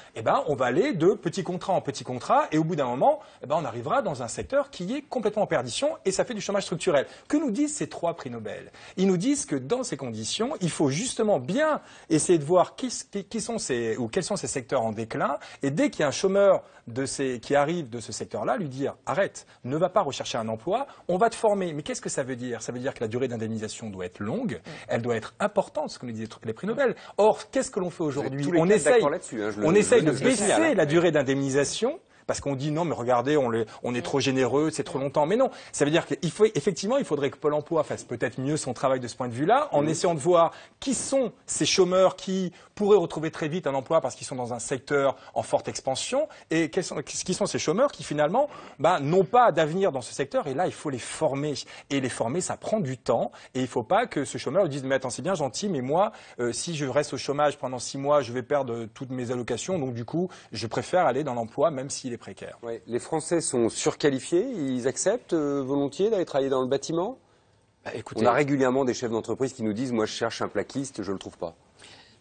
on va aller de petit contrat en petit contrat, et au bout d'un moment, on arrivera dans un secteur qui est complètement en perdition, et ça fait du chômage structurel. Que nous disent ces 3 prix Nobel ? Ils nous disent que dans ces conditions, il faut justement bien essayer de voir quels sont ces secteurs en déclin, et dès qu'il y a un chômeur qui arrive de ce secteur-là, lui dire « Arrête, ne va pas rechercher un emploi, on va te former ». Mais qu'est-ce que ça veut dire ? Ça veut dire que la durée d'indemnisation doit être longue, elle doit être importante, ce que nous disent les prix Nobel. Or, qu'est-ce que l'on fait aujourd'hui ? On essaye de baisser la durée d'indemnisation, parce qu'on dit non, mais regardez, on est trop généreux, c'est trop longtemps. Mais non, ça veut dire qu'il faudrait que Pôle emploi fasse peut-être mieux son travail de ce point de vue-là, en essayant de voir qui sont ces chômeurs qui pourraient retrouver très vite un emploi parce qu'ils sont dans un secteur en forte expansion, et qui sont ces chômeurs qui finalement n'ont pas d'avenir dans ce secteur. Et là, il faut les former. Et les former, ça prend du temps. Et il ne faut pas que ce chômeur lui dise mais attends, c'est bien gentil, mais moi, si je reste au chômage pendant 6 mois, je vais perdre toutes mes allocations. Donc du coup, je préfère aller dans l'emploi, même s'il est précaire. Oui. Les Français sont surqualifiés, ils acceptent volontiers d'aller travailler dans le bâtiment ? Écoutez, on a régulièrement des chefs d'entreprise qui nous disent « moi je cherche un plaquiste, je ne le trouve pas ».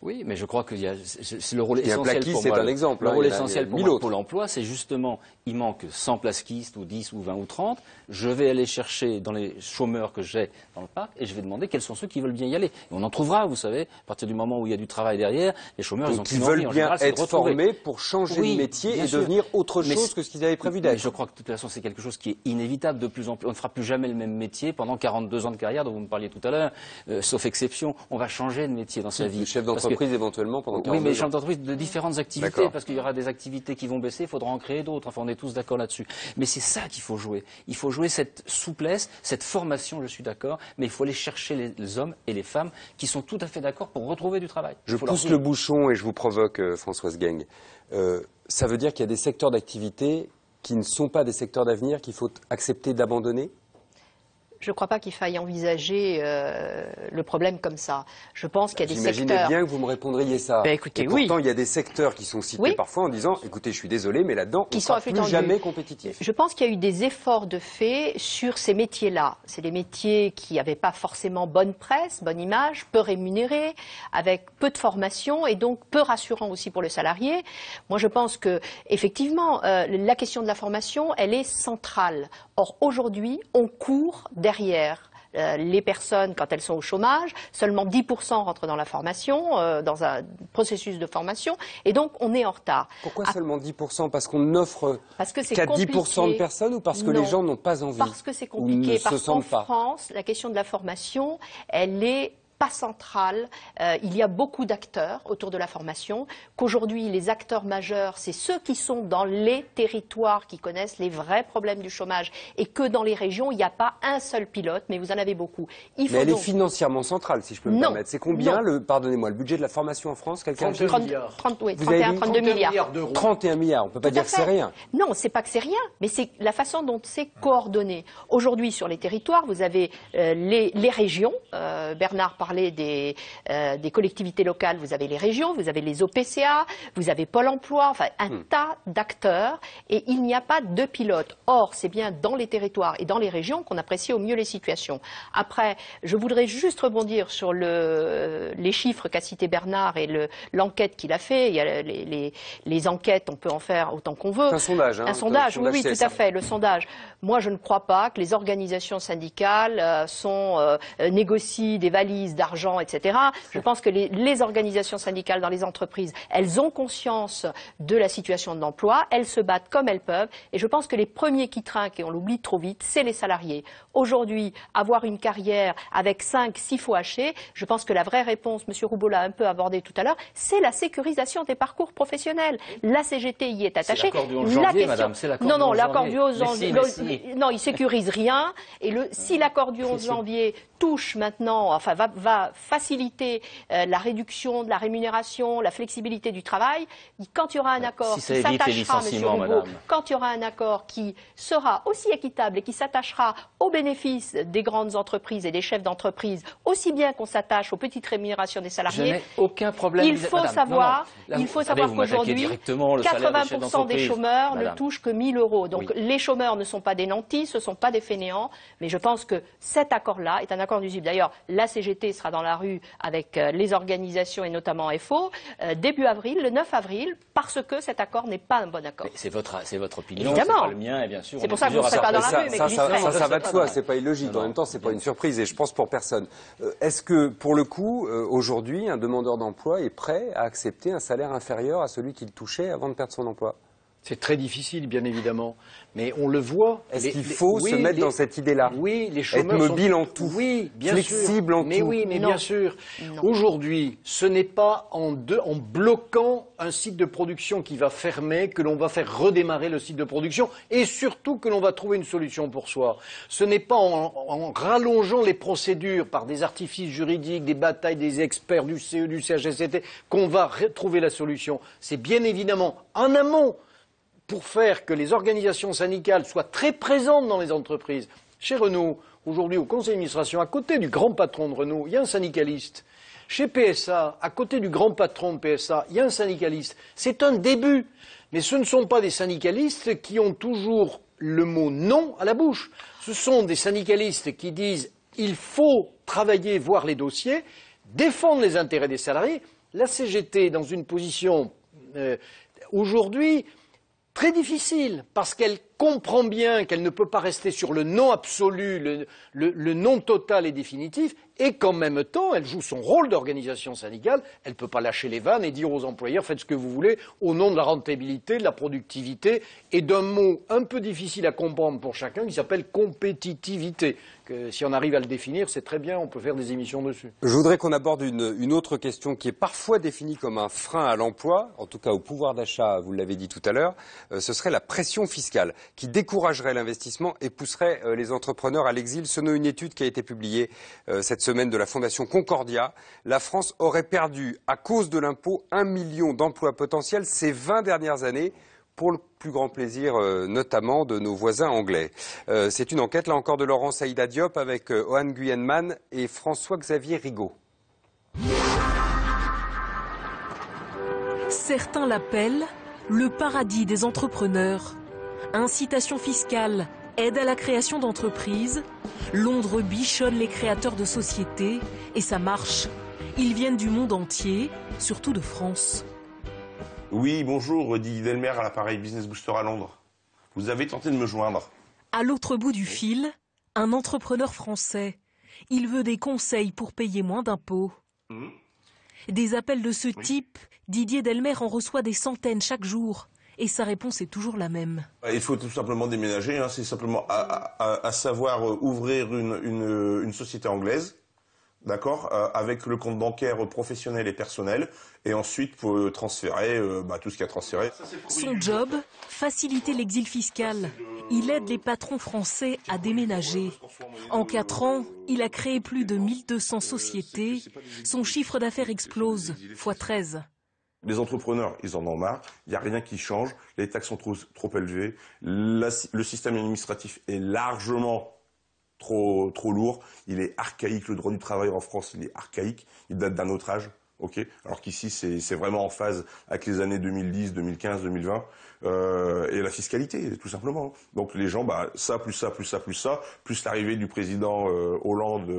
Oui, mais je crois que c'est le rôle essentiel plaquiste, pour moi. C'est un exemple. Le rôle essentiel pour moi, Pôle emploi, c'est justement, il manque 100 plaquistes ou 10 ou 20 ou 30. Je vais aller chercher dans les chômeurs que j'ai dans le parc et je vais demander quels sont ceux qui veulent bien y aller. Et on en trouvera, vous savez, à partir du moment où il y a du travail derrière, les chômeurs, donc, ils ont veulent bien être formés pour changer de métier et devenir autre chose que ce qu'ils avaient prévu d'être. Je crois que de toute façon, c'est quelque chose qui est inévitable de plus en plus. On ne fera plus jamais le même métier pendant 42 ans de carrière dont vous me parliez tout à l'heure, sauf exception. On va changer de métier dans sa vie. Les chefs d'entreprise éventuellement pendant 42 ans. Oui, mais les chefs d'entreprise de différentes activités, parce qu'il y aura des activités qui vont baisser, il faudra en créer d'autres. Enfin, on est tous d'accord là-dessus. Mais c'est ça qu'il faut jouer. Il faut jouer cette souplesse, cette formation, je suis d'accord, mais il faut aller chercher les hommes et les femmes qui sont tout à fait d'accord pour retrouver du travail. Je pousse le bouchon et je vous provoque, Françoise Geng. Ça veut dire qu'il y a des secteurs d'activité qui ne sont pas des secteurs d'avenir qu'il faut accepter d'abandonner ? Je ne crois pas qu'il faille envisager le problème comme ça. Je pense qu'il y a des secteurs... J'imaginais bien que vous me répondriez ça. Écoutez, et pourtant, il y a des secteurs qui sont cités parfois en disant « écoutez, je suis désolé, mais là-dedans, on ne sera plus jamais compétitif ». Je pense qu'il y a eu des efforts de fait sur ces métiers-là. C'est des métiers qui n'avaient pas forcément bonne presse, bonne image, peu rémunérés, avec peu de formation et donc peu rassurants aussi pour le salarié. Moi, je pense que effectivement, la question de la formation, elle est centrale. Or, aujourd'hui, on court derrière les personnes quand elles sont au chômage, seulement 10% rentrent dans la formation, dans un processus de formation, et donc on est en retard. Pourquoi seulement 10% ? Parce qu'on n'offre qu'à compliqué. 10% de personnes ou parce que les gens n'ont pas envie ? Parce que c'est compliqué. Parce qu'en France, la question de la formation, elle est pas central. Il y a beaucoup d'acteurs autour de la formation, qu'aujourd'hui les acteurs majeurs, c'est ceux qui sont dans les territoires qui connaissent les vrais problèmes du chômage et que dans les régions, il n'y a pas un seul pilote, mais vous en avez beaucoup. Mais elle est financièrement centrale, si je peux me permettre. C'est combien, pardonnez-moi, le budget de la formation en France? 31 milliards. 32 milliards d'euros. 31 milliards, on ne peut pas dire que c'est rien. Non, c'est pas que c'est rien, mais c'est la façon dont c'est coordonné. Aujourd'hui, sur les territoires, vous avez les régions. Bernard parlait des collectivités locales, vous avez les régions, vous avez les OPCA, vous avez Pôle emploi, enfin un tas d'acteurs, et il n'y a pas de pilote. Or, c'est bien dans les territoires et dans les régions qu'on apprécie au mieux les situations. Après, je voudrais juste rebondir sur les chiffres qu'a cité Bernard et l'enquête qu'il a fait. Il y a les enquêtes, on peut en faire autant qu'on veut. C'est un sondage. Hein, un sondage, oui, tout à fait, le sondage. Moi, je ne crois pas que les organisations syndicales négocient des valises d'argent, etc. Je pense que les organisations syndicales dans les entreprises, elles ont conscience de la situation de l'emploi, elles se battent comme elles peuvent, et je pense que les premiers qui trinquent, et on l'oublie trop vite, c'est les salariés. Aujourd'hui, avoir une carrière avec 5-6 fois haché, je pense que la vraie réponse, M. Roubaud l'a un peu abordé tout à l'heure, c'est la sécurisation des parcours professionnels. La CGT y est attachée. C'est l'accord du 11 janvier, madame, c'est l'accord du 11 janvier. Non, l'accord du 11 janvier, non, il sécurise rien, et si l'accord du 11 janvier touche maintenant, enfin va faciliter la réduction de la rémunération, la flexibilité du travail, quand il y aura un accord qui s'attachera, M. Roubaud, quand il y aura un accord qui sera aussi équitable et qui s'attachera aux bénéfices des grandes entreprises et des chefs d'entreprise, aussi bien qu'on s'attache aux petites rémunérations des salariés, je n'ai aucun problème. Il faut savoir qu'aujourd'hui, 80% des chômeurs ne touchent que 1 000 €. Donc les chômeurs ne sont pas des nantis, ce ne sont pas des fainéants, mais je pense que cet accord-là est un accord nuisible. D'ailleurs, la CGT sera dans la rue avec les organisations et notamment FO début avril, le 9 avril, parce que cet accord n'est pas un bon accord. C'est votre opinion, évidemment. C'est pas le mien, et bien sûr. C'est pour ça que je ne serai pas dans la rue, mais ça va de soi, c'est pas illogique. En même temps, c'est pas une surprise, et je pense pour personne. Est-ce que, pour le coup, aujourd'hui, un demandeur d'emploi est prêt à accepter un salaire inférieur à celui qu'il touchait avant de perdre son emploi? C'est très difficile, bien évidemment, mais on le voit. Est-ce qu'il faut se mettre dans cette idée-là? Oui, les chômeurs être mobile en tout, bien flexible sûr. en tout. Mais oui, mais bien sûr. Aujourd'hui, ce n'est pas en bloquant un site de production qui va fermer que l'on va faire redémarrer le site de production, et surtout que l'on va trouver une solution pour soi. Ce n'est pas en rallongeant les procédures par des artifices juridiques, des batailles des experts du CE, du CHSCT, qu'on va trouver la solution. C'est bien évidemment en amont, pour faire que les organisations syndicales soient très présentes dans les entreprises. Chez Renault, aujourd'hui au conseil d'administration, à côté du grand patron de Renault, il y a un syndicaliste. Chez PSA, à côté du grand patron de PSA, il y a un syndicaliste. C'est un début. Mais ce ne sont pas des syndicalistes qui ont toujours le mot non à la bouche. Ce sont des syndicalistes qui disent il faut travailler, voir les dossiers, défendre les intérêts des salariés. La CGT est dans une position aujourd'hui très difficile, parce qu'elle comprend bien qu'elle ne peut pas rester sur le non absolu, le non total et définitif, et qu'en même temps, elle joue son rôle d'organisation syndicale. Elle ne peut pas lâcher les vannes et dire aux employeurs faites ce que vous voulez au nom de la rentabilité, de la productivité et d'un mot un peu difficile à comprendre pour chacun qui s'appelle compétitivité. Que si on arrive à le définir, c'est très bien, on peut faire des émissions dessus. Je voudrais qu'on aborde une autre question qui est parfois définie comme un frein à l'emploi, en tout cas au pouvoir d'achat, vous l'avez dit tout à l'heure, ce serait la pression fiscale qui découragerait l'investissement et pousserait les entrepreneurs à l'exil. Selon une étude qui a été publiée cette semaine de la Fondation Concordia, la France aurait perdu à cause de l'impôt 1 million d'emplois potentiels ces 20 dernières années, pour le plus grand plaisir notamment de nos voisins anglais. C'est une enquête, là encore, de Laurence Aïda Diop avec Ohan Guyenman et François-Xavier Rigaud. Certains l'appellent le paradis des entrepreneurs. Incitation fiscale, aide à la création d'entreprises. Londres bichonne les créateurs de sociétés et ça marche. Ils viennent du monde entier, surtout de France. Oui, bonjour, Didier Delmer à l'appareil Business Booster à Londres. Vous avez tenté de me joindre. À l'autre bout du fil, un entrepreneur français. Il veut des conseils pour payer moins d'impôts. Des appels de ce type, Didier Delmer en reçoit des centaines chaque jour. Et sa réponse est toujours la même. Il faut tout simplement déménager, hein. C'est simplement à savoir ouvrir une société anglaise. d'accord, avec le compte bancaire professionnel et personnel, et ensuite pour transférer tout ce qu'il y a transféré. Son job, faciliter l'exil fiscal. Il aide les patrons français à déménager. En 4 ans, il a créé plus de 1200 sociétés. Son chiffre d'affaires explose, fois 13. Les entrepreneurs, ils en ont marre, il n'y a rien qui change, les taxes sont trop élevées, le système administratif est largement trop lourd, il est archaïque, le droit du travail en France, il est archaïque, il date d'un autre âge, ok, alors qu'ici c'est vraiment en phase avec les années 2010, 2015, 2020, et la fiscalité, tout simplement. Donc les gens, ça, plus ça, plus ça, plus ça, plus l'arrivée du président Hollande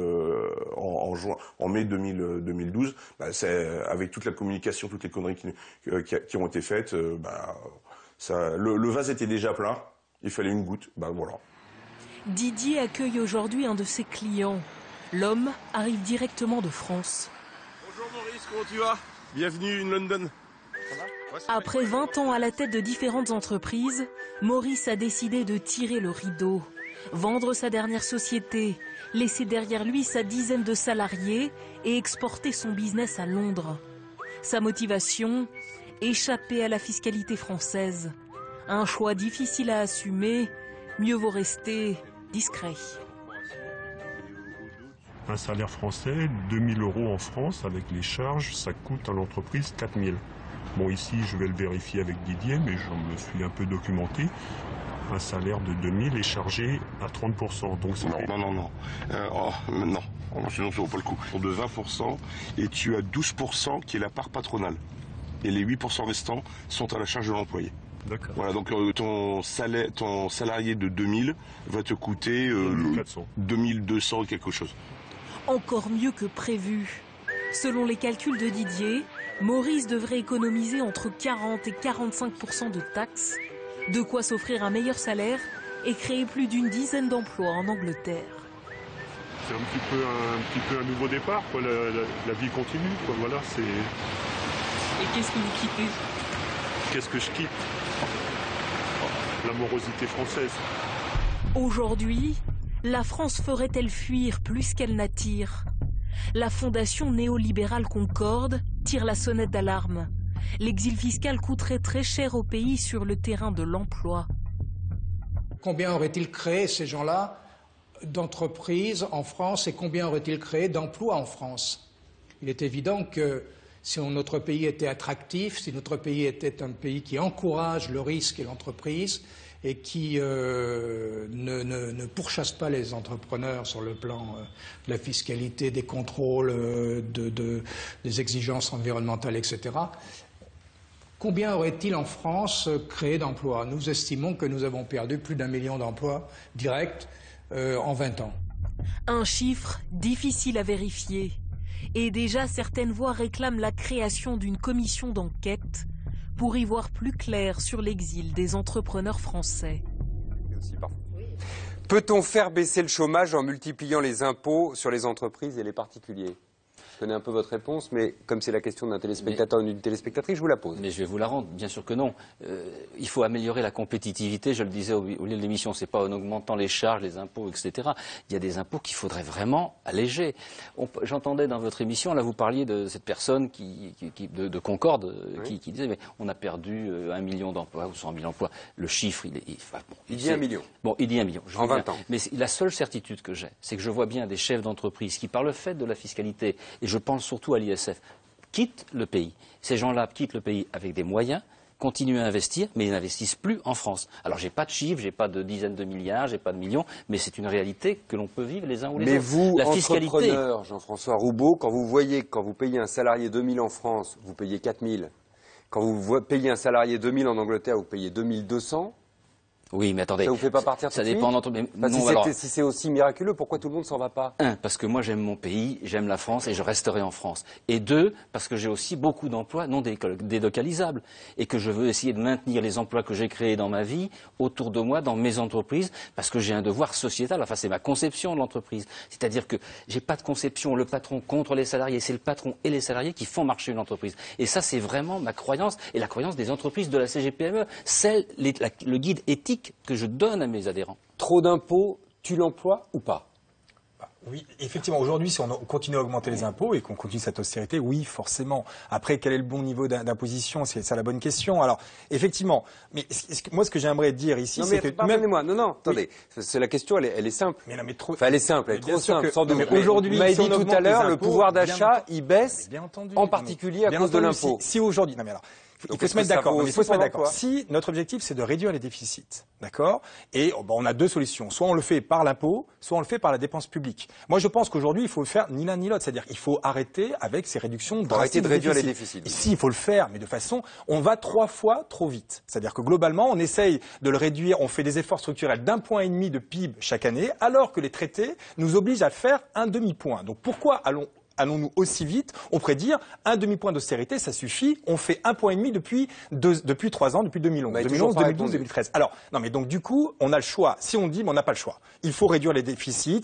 en mai 2012, avec toute la communication, toutes les conneries qui ont été faites, le vase était déjà plein, il fallait une goutte, voilà. Didier accueille aujourd'hui un de ses clients. L'homme arrive directement de France. Bonjour Maurice, comment tu vas? Bienvenue in London. Après 20 ans à la tête de différentes entreprises, Maurice a décidé de tirer le rideau, vendre sa dernière société, laisser derrière lui sa dizaine de salariés et exporter son business à Londres. Sa motivation, échapper à la fiscalité française. Un choix difficile à assumer, mieux vaut rester discret. Un salaire français, 2000 € en France, avec les charges, ça coûte à l'entreprise 4000. Bon, ici, je vais le vérifier avec Didier, mais je me suis un peu documenté. Un salaire de 2000 est chargé à 30%. Donc Non. Sinon, ça vaut pas le coup. De 20%, et tu as 12% qui est la part patronale. Et les 8% restants sont à la charge de l'employé. D'accord. Voilà, donc ton salarié de 2000 va te coûter 2200 quelque chose. Encore mieux que prévu. Selon les calculs de Didier, Maurice devrait économiser entre 40 et 45% de taxes, de quoi s'offrir un meilleur salaire et créer plus d'une dizaine d'emplois en Angleterre. C'est un petit peu un nouveau départ, quoi. La vie continue, quoi. Voilà, c'est... Et qu'est-ce que vous quittez? Qu'est-ce que je quitte? L'amorosité française. Aujourd'hui, la France ferait-elle fuir plus qu'elle n'attire? La fondation néolibérale Concorde tire la sonnette d'alarme. L'exil fiscal coûterait très cher au pays sur le terrain de l'emploi. Combien auraient-ils créé, ces gens-là, d'entreprises en France et combien auraient-ils créé d'emplois en France? Il est évident que si notre pays était attractif, si notre pays était un pays qui encourage le risque et l'entreprise et qui ne pourchasse pas les entrepreneurs sur le plan de la fiscalité, des contrôles, des exigences environnementales, etc., combien aurait-il en France créé d'emplois? Nous estimons que nous avons perdu plus d'1 million d'emplois directs en 20 ans. Un chiffre difficile à vérifier. Et déjà, certaines voix réclament la création d'une commission d'enquête pour y voir plus clair sur l'exil des entrepreneurs français. Peut-on faire baisser le chômage en multipliant les impôts sur les entreprises et les particuliers? Je connais un peu votre réponse, mais comme c'est la question d'un téléspectateur ou d'une téléspectatrice, je vous la pose. Mais je vais vous la rendre, bien sûr que non. Il faut améliorer la compétitivité, je le disais au milieu de l'émission, c'est pas en augmentant les charges, les impôts, etc. Il y a des impôts qu'il faudrait vraiment alléger. J'entendais dans votre émission, là vous parliez de cette personne de Concorde qui disait mais on a perdu 1 million d'emplois ou 100 000 emplois. Le chiffre, il dit 1 million. Bon, il dit 1 million. En 20 ans. Mais la seule certitude que j'ai, c'est que je vois bien des chefs d'entreprise qui, par le fait de la fiscalité, et je pense surtout à l'ISF, quittent le pays. Ces gens-là quittent le pays avec des moyens, continuent à investir, mais ils n'investissent plus en France. Alors, j'ai pas de chiffres, j'ai pas de dizaines de milliards, j'ai pas de millions, mais c'est une réalité que l'on peut vivre les uns ou les autres. Mais vous, la fiscalité... entrepreneur, Jean-François Roubaud, quand vous voyez que quand vous payez un salarié 2 000 en France, vous payez 4 000. Quand vous payez un salarié 2 000 en Angleterre, vous payez 2 200. Oui, mais attendez. Ça vous fait pas partir tout de suite? Ça dépend d'entre... Si c'est aussi miraculeux, pourquoi tout le monde s'en va pas? 1, parce que moi j'aime mon pays, j'aime la France et je resterai en France. Et 2, parce que j'ai aussi beaucoup d'emplois non délocalisables et que je veux essayer de maintenir les emplois que j'ai créés dans ma vie autour de moi, dans mes entreprises, parce que j'ai un devoir sociétal. Enfin, c'est ma conception de l'entreprise. C'est-à-dire que j'ai pas de conception le patron contre les salariés. C'est le patron et les salariés qui font marcher une entreprise. Et ça, c'est vraiment ma croyance et la croyance des entreprises de la CGPME. Le guide éthique que je donne à mes adhérents. Trop d'impôts tue l'emploi ou pas? Oui, effectivement, aujourd'hui, si on continue à augmenter les impôts et qu'on continue cette austérité, oui, forcément. Après, quel est le bon niveau d'imposition? C'est ça la bonne question. Alors, effectivement, mais moi, ce que j'aimerais dire ici, c'est que... Pardonnez-moi, non, attendez, c'est la question, elle est simple. Mais non, mais trop... Enfin, elle est simple, elle est trop simple, sans doute. Aujourd'hui, vous m'avez dit tout à l'heure, le pouvoir d'achat, il baisse, en particulier à cause de l'impôt. Si aujourd'hui... Non, mais alors... Il faut se mettre d'accord. Si notre objectif, c'est de réduire les déficits, d'accord, et on a deux solutions. Soit on le fait par l'impôt, soit on le fait par la dépense publique. Moi, je pense qu'aujourd'hui, il faut le faire ni l'un ni l'autre. C'est-à-dire qu'il faut arrêter avec ces réductions drastiques. Arrêter de réduire les déficits. Si, il faut le faire, mais de façon, on va 3 fois trop vite. C'est-à-dire que globalement, on essaye de le réduire, on fait des efforts structurels d'1,5 point de PIB chaque année, alors que les traités nous obligent à faire un demi-point. Donc pourquoi allons-nous aussi vite? On pourrait dire un demi-point d'austérité, ça suffit. On fait 1,5 point depuis 3 ans, depuis 2011, 2012, 2013. Alors, non, mais donc du coup, on a le choix. Si on dit, mais on n'a pas le choix. Il faut réduire les déficits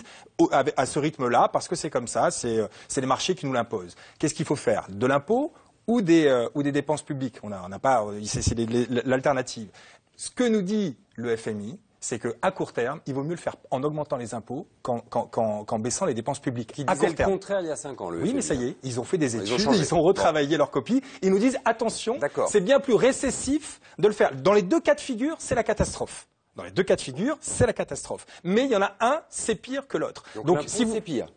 à ce rythme-là, parce que c'est comme ça, c'est les marchés qui nous l'imposent. Qu'est-ce qu'il faut faire? De l'impôt ou des dépenses publiques? On n'a pas, c'est l'alternative. Ce que nous dit le FMI, c'est qu'à court terme, il vaut mieux le faire en augmentant les impôts qu'en baissant les dépenses publiques. Qui disait le contraire il y a 5 ans. Oui, mais ça y est, ils ont fait des études, ils ont retravaillé leur copie. Ils nous disent, attention, c'est bien plus récessif de le faire. Dans les deux cas de figure, c'est la catastrophe. Dans les deux cas de figure, c'est la catastrophe. Mais il y en a un, c'est pire que l'autre. Donc si c'est pire.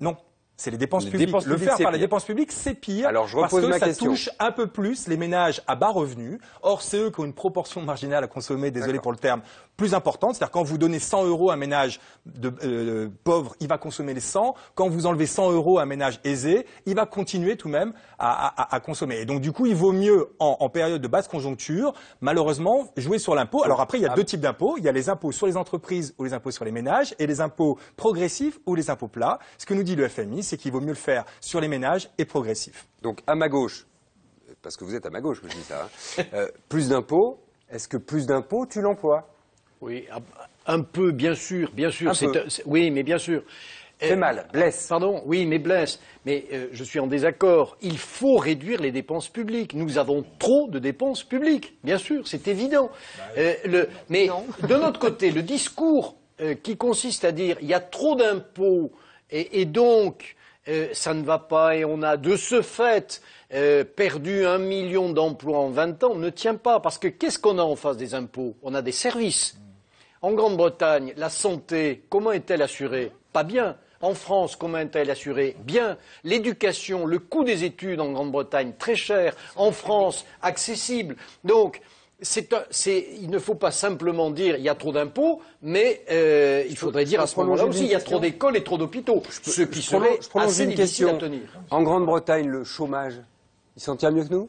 Non. C'est les dépenses publiques. Le faire par les dépenses publiques, c'est pire. Alors, je repose parce que ça touche un peu plus les ménages à bas revenus. Or, c'est eux qui ont une proportion marginale à consommer, désolé pour le terme, plus importante. C'est-à-dire quand vous donnez 100 euros à un ménage pauvre, il va consommer les 100. Quand vous enlevez 100 euros à un ménage aisé, il va continuer tout de même à consommer. Et donc, du coup, il vaut mieux, en période de basse conjoncture, malheureusement, jouer sur l'impôt. Alors après, il y a deux types d'impôts. Il y a les impôts sur les entreprises ou les impôts sur les ménages et les impôts progressifs ou les impôts plats. Ce que nous dit le FMI, c'est qu'il vaut mieux le faire sur les ménages et progressif. Donc, à ma gauche, parce que vous êtes à ma gauche que je dis ça, plus d'impôts, est-ce que plus d'impôts tue l'emploi? Oui, un peu, bien sûr. Oui, mais bien sûr. Fait mal, blesse. Pardon, oui, mais blesse. Mais je suis en désaccord. Il faut réduire les dépenses publiques. Nous avons trop de dépenses publiques, bien sûr, c'est évident. Mais de notre côté, le discours qui consiste à dire il y a trop d'impôts et donc ça ne va pas et on a de ce fait perdu 1 million d'emplois en 20 ans ne tient pas. Parce que qu'est-ce qu'on a en face des impôts? On a des services. En Grande-Bretagne, la santé, comment est-elle assurée? Pas bien. En France, comment est-elle assurée? Bien. L'éducation, le coût des études en Grande-Bretagne, très cher. En France, accessible. Donc, il ne faut pas simplement dire il y a trop d'impôts, mais il faudrait dire à ce moment-là aussi il y a trop d'écoles et trop d'hôpitaux, ce qui serait assez difficile à tenir. En Grande-Bretagne, le chômage, il s'en tient mieux que nous?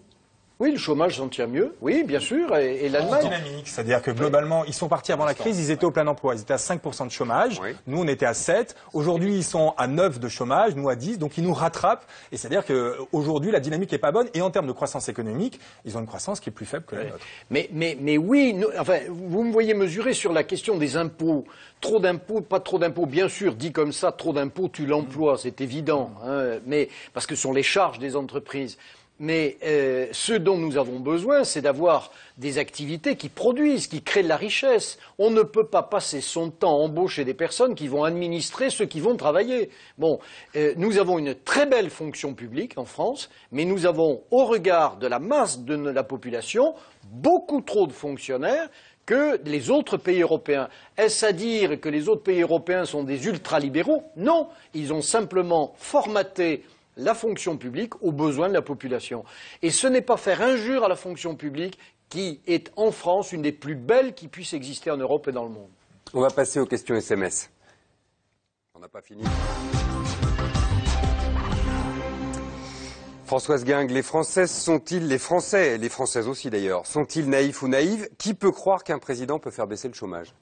Oui, le chômage s'en tient mieux, oui, bien sûr, et l'Allemagne. Dynamique, c'est-à-dire que globalement, ils sont partis avant la crise, ils étaient au plein emploi, ils étaient à 5% de chômage, nous on était à 7%, aujourd'hui ils sont à 9% de chômage, nous à 10%, donc ils nous rattrapent, et c'est-à-dire qu'aujourd'hui la dynamique n'est pas bonne, et en termes de croissance économique, ils ont une croissance qui est plus faible que la nôtre. Mais oui, enfin, vous me voyez mesurer sur la question des impôts. Trop d'impôts, pas trop d'impôts, bien sûr, dit comme ça, trop d'impôts tue l'emploi, c'est évident, hein, mais parce que ce sont les charges des entreprises. Mais ce dont nous avons besoin, c'est d'avoir des activités qui produisent, qui créent de la richesse. On ne peut pas passer son temps à embaucher des personnes qui vont administrer ceux qui vont travailler. Bon, nous avons une très belle fonction publique en France, mais nous avons, au regard de la masse de la population, beaucoup trop de fonctionnaires que les autres pays européens. Est-ce à dire que les autres pays européens sont des ultralibéraux? Non, ils ont simplement formaté la fonction publique aux besoins de la population. Et ce n'est pas faire injure à la fonction publique qui est en France une des plus belles qui puissent exister en Europe et dans le monde. On va passer aux questions SMS. On n'a pas fini. Françoise Guingue, les Françaises sont-ils, les Français, et les Françaises aussi d'ailleurs, sont-ils naïfs ou naïves? Qui peut croire qu'un président peut faire baisser le chômage?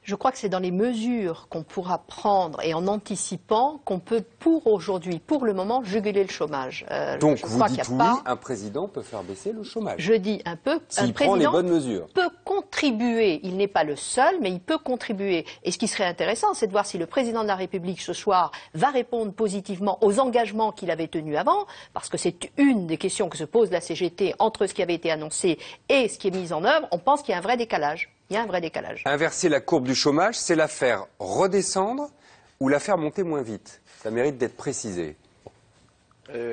Je crois que c'est dans les mesures qu'on pourra prendre et en anticipant qu'on peut, pour aujourd'hui, pour le moment, juguler le chômage. Donc vous dites oui, un président peut faire baisser le chômage. Je dis un s'il prend les bonnes mesures. Peut contribuer. Il n'est pas le seul, mais il peut contribuer. Et ce qui serait intéressant, c'est de voir si le président de la République ce soir va répondre positivement aux engagements qu'il avait tenus avant, parce que c'est une des questions que se pose la CGT entre ce qui avait été annoncé et ce qui est mis en œuvre. On pense qu'il y a un vrai décalage. Il y a un vrai décalage. Inverser la courbe du chômage, c'est la faire redescendre ou la faire monter moins vite? Ça mérite d'être précisé.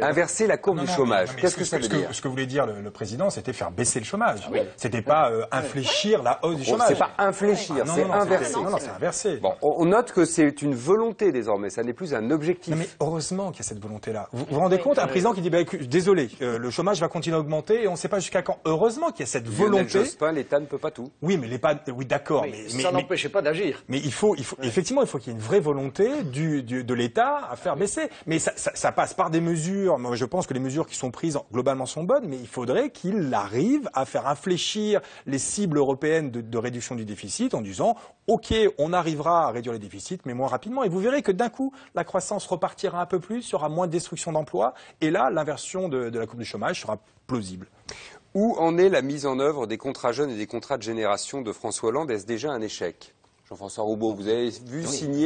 Inverser la courbe du chômage. Qu'est-ce que ça veut dire? Ce que voulait dire le président, c'était faire baisser le chômage. C'était pas infléchir la hausse du chômage. C'est pas infléchir, c'est inverser. Non, c'est inversé. Bon, on note que c'est une volonté désormais, ça n'est plus un objectif. Non, mais heureusement qu'il y a cette volonté-là. Vous vous rendez compte, un président qui dit désolé, le chômage va continuer à augmenter et on ne sait pas jusqu'à quand. Heureusement qu'il y a cette volonté. L'État ne peut pas tout. Oui, mais oui, d'accord. Mais ça n'empêchait pas d'agir. Mais effectivement, il faut qu'il y ait une vraie volonté de l'État à faire baisser. Mais ça passe par des mesures. Moi, je pense que les mesures qui sont prises globalement sont bonnes, mais il faudrait qu'il arrive à faire infléchir les cibles européennes de réduction du déficit en disant OK, on arrivera à réduire les déficits, mais moins rapidement. Et vous verrez que d'un coup, la croissance repartira un peu plus, il y aura moins de destruction d'emplois, et là, l'inversion de la courbe du chômage sera plausible. Où en est la mise en œuvre des contrats jeunes et des contrats de génération de François Hollande? Est-ce déjà un échec? Jean-François Roubaud, vous avez vu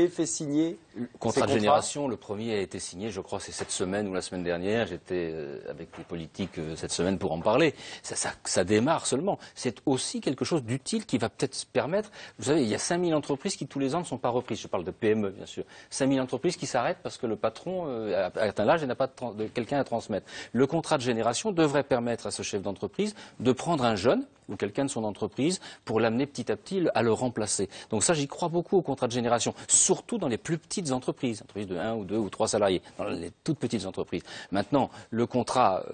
fait signer le contrat de génération, le premier a été signé, je crois, c'est cette semaine ou la semaine dernière. J'étais avec les politiques cette semaine pour en parler. Ça démarre seulement. C'est aussi quelque chose d'utile qui va peut-être permettre. Vous savez, il y a 5000 entreprises qui tous les ans ne sont pas reprises. Je parle de PME, bien sûr. 5000 entreprises qui s'arrêtent parce que le patron a atteint l'âge et n'a pas de quelqu'un à transmettre. Le contrat de génération devrait permettre à ce chef d'entreprise de prendre un jeune ou quelqu'un de son entreprise pour l'amener petit à petit à le remplacer. Donc ça, j'y crois beaucoup au contrat de génération, surtout dans les plus petites entreprises de 1 ou 2 ou 3 salariés, dans les toutes petites entreprises. Maintenant, l'autre contrat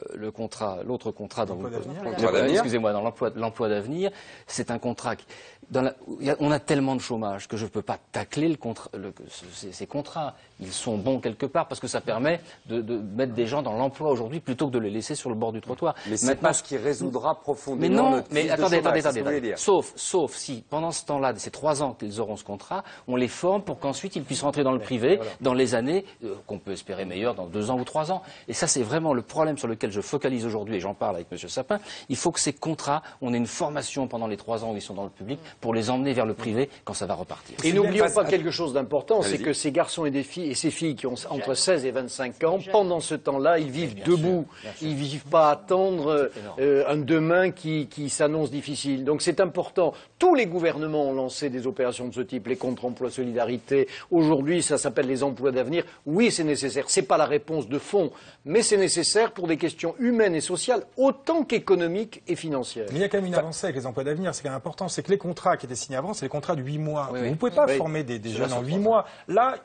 excusez-moi, dans l'emploi d'avenir, c'est un contrat on a tellement de chômage que je ne peux pas tacler ces contrats. Ils sont bons quelque part parce que ça permet de mettre des gens dans l'emploi aujourd'hui plutôt que de les laisser sur le bord du trottoir. Mais c'est pas ce qui résoudra profondément notre crise de chômage. Attendez. Sauf si, pendant ce temps-là, ces 3 ans qu'ils auront ce contrat, on les forme pour qu'ensuite ils puissent rentrer dans le privé dans les années qu'on peut espérer meilleures dans 2 ans ou 3 ans. Et ça, c'est vraiment le problème sur lequel je focalise aujourd'hui et j'en parle avec M. Sapin. Il faut que ces contrats, on ait une formation pendant les 3 ans où ils sont dans le public pour les emmener vers le privé quand ça va repartir. Et n'oublions pas quelque chose d'important, c'est que ces garçons et ces filles qui ont entre 16 et 25 ans, pendant ce temps-là, ils vivent debout. Ils ne vivent pas à attendre un demain qui s'annonce difficile. Donc c'est important. Tous les gouvernements ont lancé des opérations de ce type, les contre-emplois solidarité. Aujourd'hui, ça s'appelle les emplois d'avenir. Oui, c'est nécessaire. Ce n'est pas la réponse de fond, mais c'est nécessaire pour des questions humaines et sociales autant qu'économiques et financières. Mais il y a quand même une avancée avec les emplois d'avenir. C'est quand même important. C'est que les contrats qui étaient signés avant, c'est les contrats de 8 mois. Vous ne pouvez pas former des jeunes en 8 mois. Là,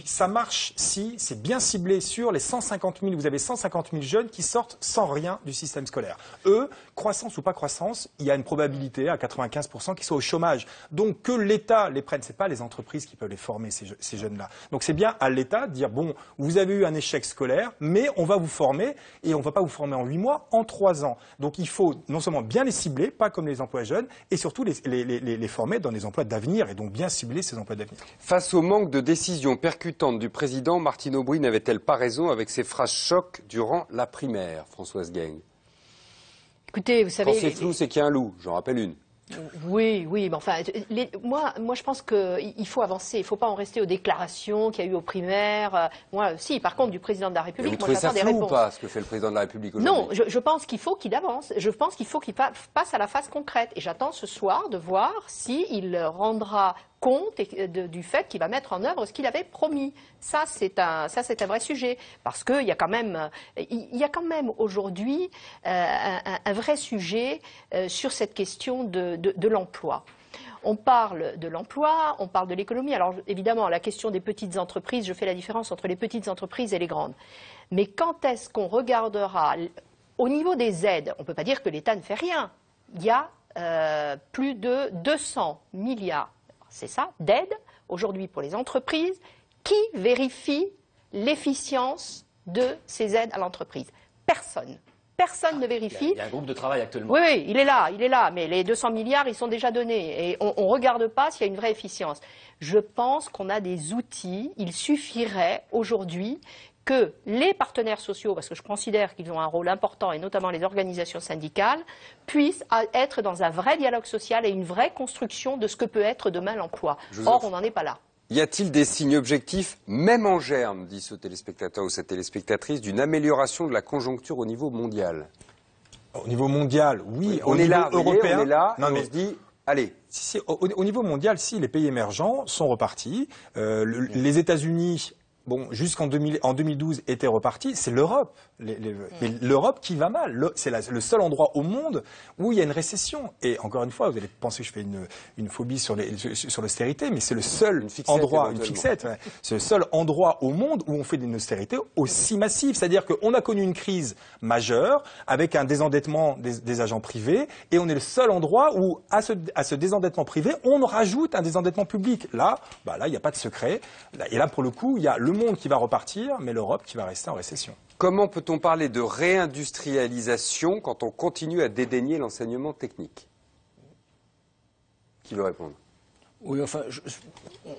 ça marche si c'est bien ciblé sur les 150 000. Vous avez 150 000 jeunes qui sortent sans rien du système scolaire. Eux, croissance ou pas croissance, il y a une probabilité à 95% qu'ils soient au chômage. Donc que l'État les prenne, c'est pas les entreprises qui peuvent les former, ces jeunes-là. Donc c'est bien à l'État de dire, bon, vous avez eu un échec scolaire, mais on va vous former, et on ne va pas vous former en 8 mois, en 3 ans. Donc il faut non seulement bien les cibler, pas comme les emplois jeunes, et surtout les former dans des emplois d'avenir, et donc bien cibler ces emplois d'avenir. Face au manque de décisions percutantes du président, Martine Aubry n'avait-elle pas raison avec ses phrases choc durant la primaire, Françoise Gueng? Écoutez, vous savez... Quand c'est flou, c'est qu'il y a un loup, j'en rappelle une. Oui, mais enfin, moi, je pense qu'il faut avancer. Il ne faut pas en rester aux déclarations qu'il y a eu aux primaires. Moi, si, par contre, du président de la République, vous trouvez ça flou ou pas, ce que fait le président de la République aujourd'hui? Non, je pense qu'il faut qu'il avance. Je pense qu'il faut qu'il passe à la phase concrète. Et j'attends ce soir de voir s'il rendra compte du fait qu'il va mettre en œuvre ce qu'il avait promis. Ça, c'est un vrai sujet. Parce qu'il y a quand même, aujourd'hui un vrai sujet sur cette question de l'emploi. On parle de l'emploi, on parle de l'économie. Alors évidemment, la question des petites entreprises, je fais la différence entre les petites entreprises et les grandes. Mais quand est-ce qu'on regardera au niveau des aides? On ne peut pas dire que l'État ne fait rien. Il y a plus de 200 milliards. C'est ça, d'aide aujourd'hui pour les entreprises. Qui vérifie l'efficience de ces aides à l'entreprise? Personne. Personne ne vérifie. Il y a un groupe de travail actuellement. Oui, il est là, mais les 200 milliards, ils sont déjà donnés. Et on ne regarde pas s'il y a une vraie efficience. Je pense qu'on a des outils. Il suffirait aujourd'hui que les partenaires sociaux, parce que je considère qu'ils ont un rôle important, et notamment les organisations syndicales, puissent être dans un vrai dialogue social et une vraie construction de ce que peut être demain l'emploi. Or, on n'en est pas là. Y a-t-il des signes objectifs, même en germe, dit ce téléspectateur ou cette téléspectatrice, d'une amélioration de la conjoncture au niveau mondial? Au niveau mondial, oui. On est là, européen, on est là, on se dit... Allez. Au niveau mondial, si les pays émergents sont repartis, les États-Unis, bon, jusqu'en 2012 étaient repartis, c'est l'Europe. Mais l'Europe qui va mal. C'est le seul endroit au monde où il y a une récession. Et encore une fois, vous allez penser que je fais une phobie sur l'austérité, mais c'est le seul endroit, une fixette, c'est le seul endroit au monde où on fait une austérité aussi massive. C'est-à-dire qu'on a connu une crise majeure avec un désendettement des agents privés, et on est le seul endroit où, à ce désendettement privé, on rajoute un désendettement public. Là, il n'y a pas de secret. Et là, pour le coup, il y a le monde qui va repartir, mais l'Europe qui va rester en récession. Comment peut-on parler de réindustrialisation quand on continue à dédaigner l'enseignement technique? Qui veut répondre? Oui, enfin,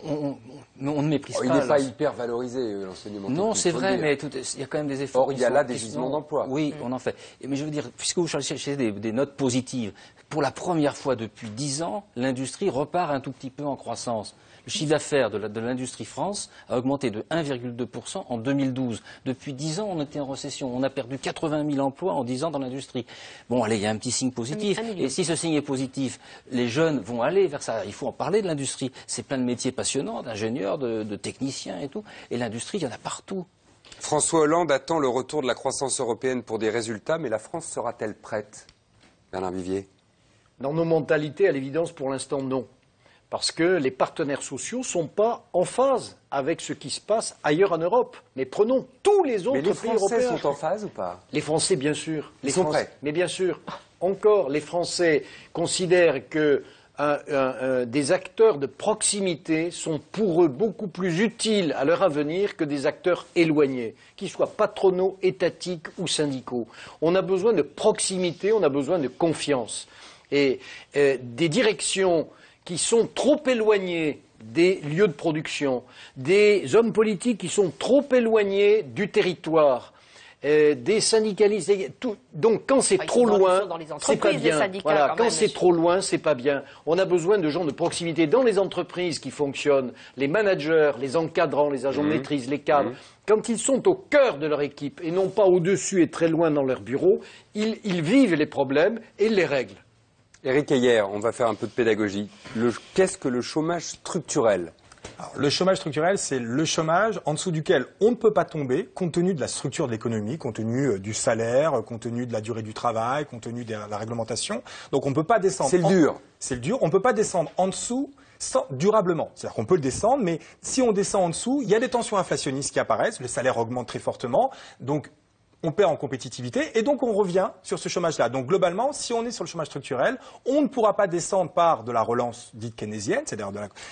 on ne méprise pas. Il n'est pas hyper valorisé, l'enseignement technique. Non, c'est vrai, mais il y a quand même des efforts. Or, il y a là des gisements d'emploi. Oui, on en fait. Mais je veux dire, puisque vous cherchez des notes positives, pour la première fois depuis 10 ans, l'industrie repart un tout petit peu en croissance. Le chiffre d'affaires de l'industrie France a augmenté de 1,2% en 2012. Depuis 10 ans, on était en récession. On a perdu 80 000 emplois en 10 ans dans l'industrie. Bon, allez, il y a un petit signe positif. Et si ce signe est positif, les jeunes vont aller vers ça. Il faut en parler de l'industrie. C'est plein de métiers passionnants, d'ingénieurs, de techniciens et tout. Et l'industrie, il y en a partout. François Hollande attend le retour de la croissance européenne pour des résultats, mais la France sera-t-elle prête? Bernard Vivier. Dans nos mentalités, à l'évidence, pour l'instant, non. Parce que les partenaires sociaux ne sont pas en phase avec ce qui se passe ailleurs en Europe. Mais prenons tous les autres pays européens. Mais les Français sont en phase ou pas? Les Français, bien sûr. Ils sont prêts. Mais bien sûr. Encore, les Français considèrent que des acteurs de proximité sont pour eux beaucoup plus utiles à leur avenir que des acteurs éloignés, qu'ils soient patronaux, étatiques ou syndicaux. On a besoin de proximité, on a besoin de confiance. Et des directions qui sont trop éloignés des lieux de production, des hommes politiques qui sont trop éloignés du territoire, des syndicalistes. Donc quand c'est trop loin, c'est pas bien. Voilà, quand c'est trop loin, c'est pas bien. On a besoin de gens de proximité dans les entreprises qui fonctionnent, les managers, les encadrants, les agents de maîtrise, les cadres. Quand ils sont au cœur de leur équipe et non pas au-dessus et très loin dans leur bureau, ils vivent les problèmes et ils les règlent. Éric Heyer, on va faire un peu de pédagogie. Qu'est-ce que le chômage structurel? Alors, le chômage structurel, c'est le chômage en dessous duquel on ne peut pas tomber compte tenu de la structure de l'économie, compte tenu du salaire, compte tenu de la durée du travail, compte tenu de la réglementation. Donc on ne peut pas descendre. C'est le dur. C'est le dur. On ne peut pas descendre en dessous durablement. C'est-à-dire qu'on peut le descendre, mais si on descend en dessous, il y a des tensions inflationnistes qui apparaissent, le salaire augmente très fortement. Donc on perd en compétitivité et donc on revient sur ce chômage-là. Donc globalement, si on est sur le chômage structurel, on ne pourra pas descendre par de la relance dite keynésienne, c'est-à-dire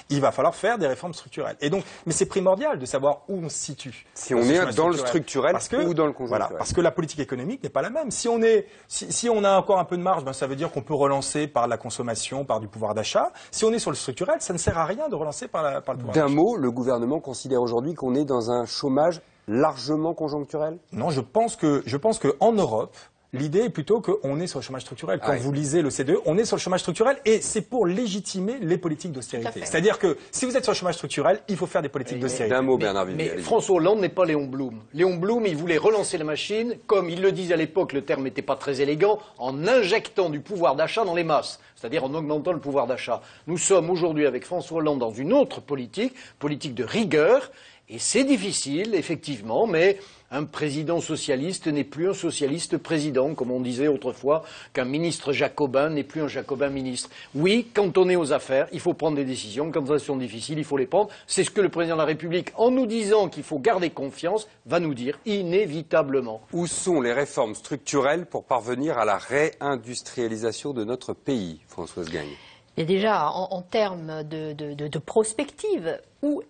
il va falloir faire des réformes structurelles. Et donc, mais c'est primordial de savoir où on se situe. Si on est dans le structurel ou dans le conjoncturel. Voilà, parce que la politique économique n'est pas la même. Si on a encore un peu de marge, ça veut dire qu'on peut relancer par la consommation, par du pouvoir d'achat. Si on est sur le structurel, ça ne sert à rien de relancer par le pouvoir d'achat. D'un mot, le gouvernement considère aujourd'hui qu'on est dans un chômage largement conjoncturel? Non, je pense que en Europe, l'idée est plutôt qu'on est sur le chômage structurel. Quand vous lisez le CDE, on est sur le chômage structurel et c'est pour légitimer les politiques d'austérité. C'est-à-dire que si vous êtes sur le chômage structurel, il faut faire des politiques d'austérité. D'un mot, Bernard Vivier. Mais François Hollande n'est pas Léon Blum. Léon Blum, il voulait relancer la machine, comme il le disait à l'époque, le terme n'était pas très élégant, en injectant du pouvoir d'achat dans les masses, c'est-à-dire en augmentant le pouvoir d'achat. Nous sommes aujourd'hui avec François Hollande dans une autre politique de rigueur. Et c'est difficile, effectivement, mais un président socialiste n'est plus un socialiste président, comme on disait autrefois, qu'un ministre jacobin n'est plus un jacobin ministre. Oui, quand on est aux affaires, il faut prendre des décisions. Quand elles sont difficiles, il faut les prendre. C'est ce que le président de la République, en nous disant qu'il faut garder confiance, va nous dire inévitablement. Où sont les réformes structurelles pour parvenir à la réindustrialisation de notre pays, Françoise Gagne? Et déjà, en termes de prospective, où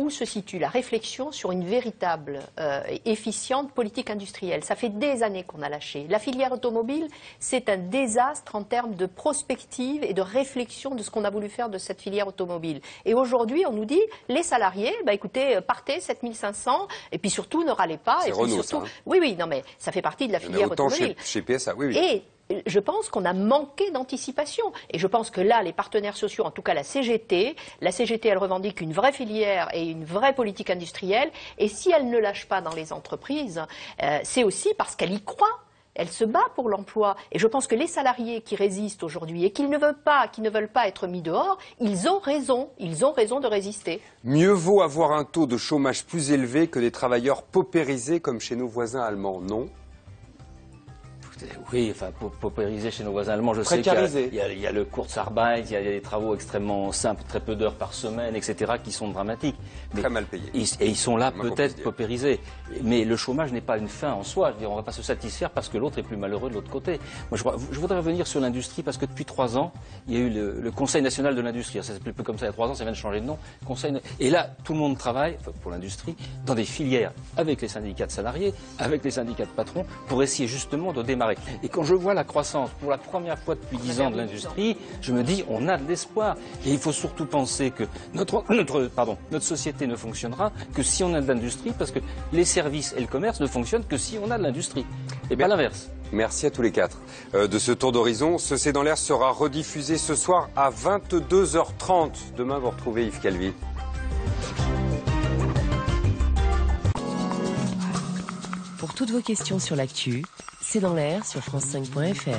se situe la réflexion sur une véritable et efficiente politique industrielle? Ça fait des années qu'on a lâché. La filière automobile, c'est un désastre en termes de prospective et de réflexion de ce qu'on a voulu faire de cette filière automobile. Et aujourd'hui, on nous dit, les salariés, écoutez, partez, 7500, et puis surtout, ne râlez pas. C'est et puis Renault, surtout, ça, hein. Oui, non mais ça fait partie de la filière automobile. Chez PSA, oui. Et je pense qu'on a manqué d'anticipation. Et je pense que là, les partenaires sociaux, en tout cas la CGT, elle revendique une vraie filière et une vraie politique industrielle. Et si elle ne lâche pas dans les entreprises, c'est aussi parce qu'elle y croit. elle se bat pour l'emploi. Et je pense que les salariés qui résistent aujourd'hui et qui ne veulent pas être mis dehors, ils ont raison de résister. Mieux vaut avoir un taux de chômage plus élevé que des travailleurs paupérisés comme chez nos voisins allemands, non ? Oui, enfin, paupériser chez nos voisins allemands, je sais qu'il y a le Kurzarbeit, il y a des travaux extrêmement simples, très peu d'heures par semaine, etc., qui sont dramatiques. Mais très mal payés. Et ils sont là peut-être paupérisés. Mais le chômage n'est pas une fin en soi. Je veux dire, on ne va pas se satisfaire parce que l'autre est plus malheureux de l'autre côté. Moi, je voudrais revenir sur l'industrie parce que depuis 3 ans, il y a eu le Conseil national de l'industrie. Ça s'appelait plus comme ça il y a 3 ans, ça vient de changer de nom. Et là, tout le monde travaille, enfin, pour l'industrie, dans des filières avec les syndicats de salariés, avec les syndicats de patrons, pour essayer justement de démarrer. Et quand je vois la croissance pour la première fois depuis 10 ans de l'industrie, je me dis on a de l'espoir. Et il faut surtout penser que notre société ne fonctionnera que si on a de l'industrie, parce que les services et le commerce ne fonctionnent que si on a de l'industrie. Et pas l'inverse. Merci à tous les 4 de ce tour d'horizon. Ce C'est dans l'air sera rediffusé ce soir à 22h30. Demain, vous retrouvez Yves Calvi. Pour toutes vos questions sur l'actu, C'est dans l'air sur France5.fr.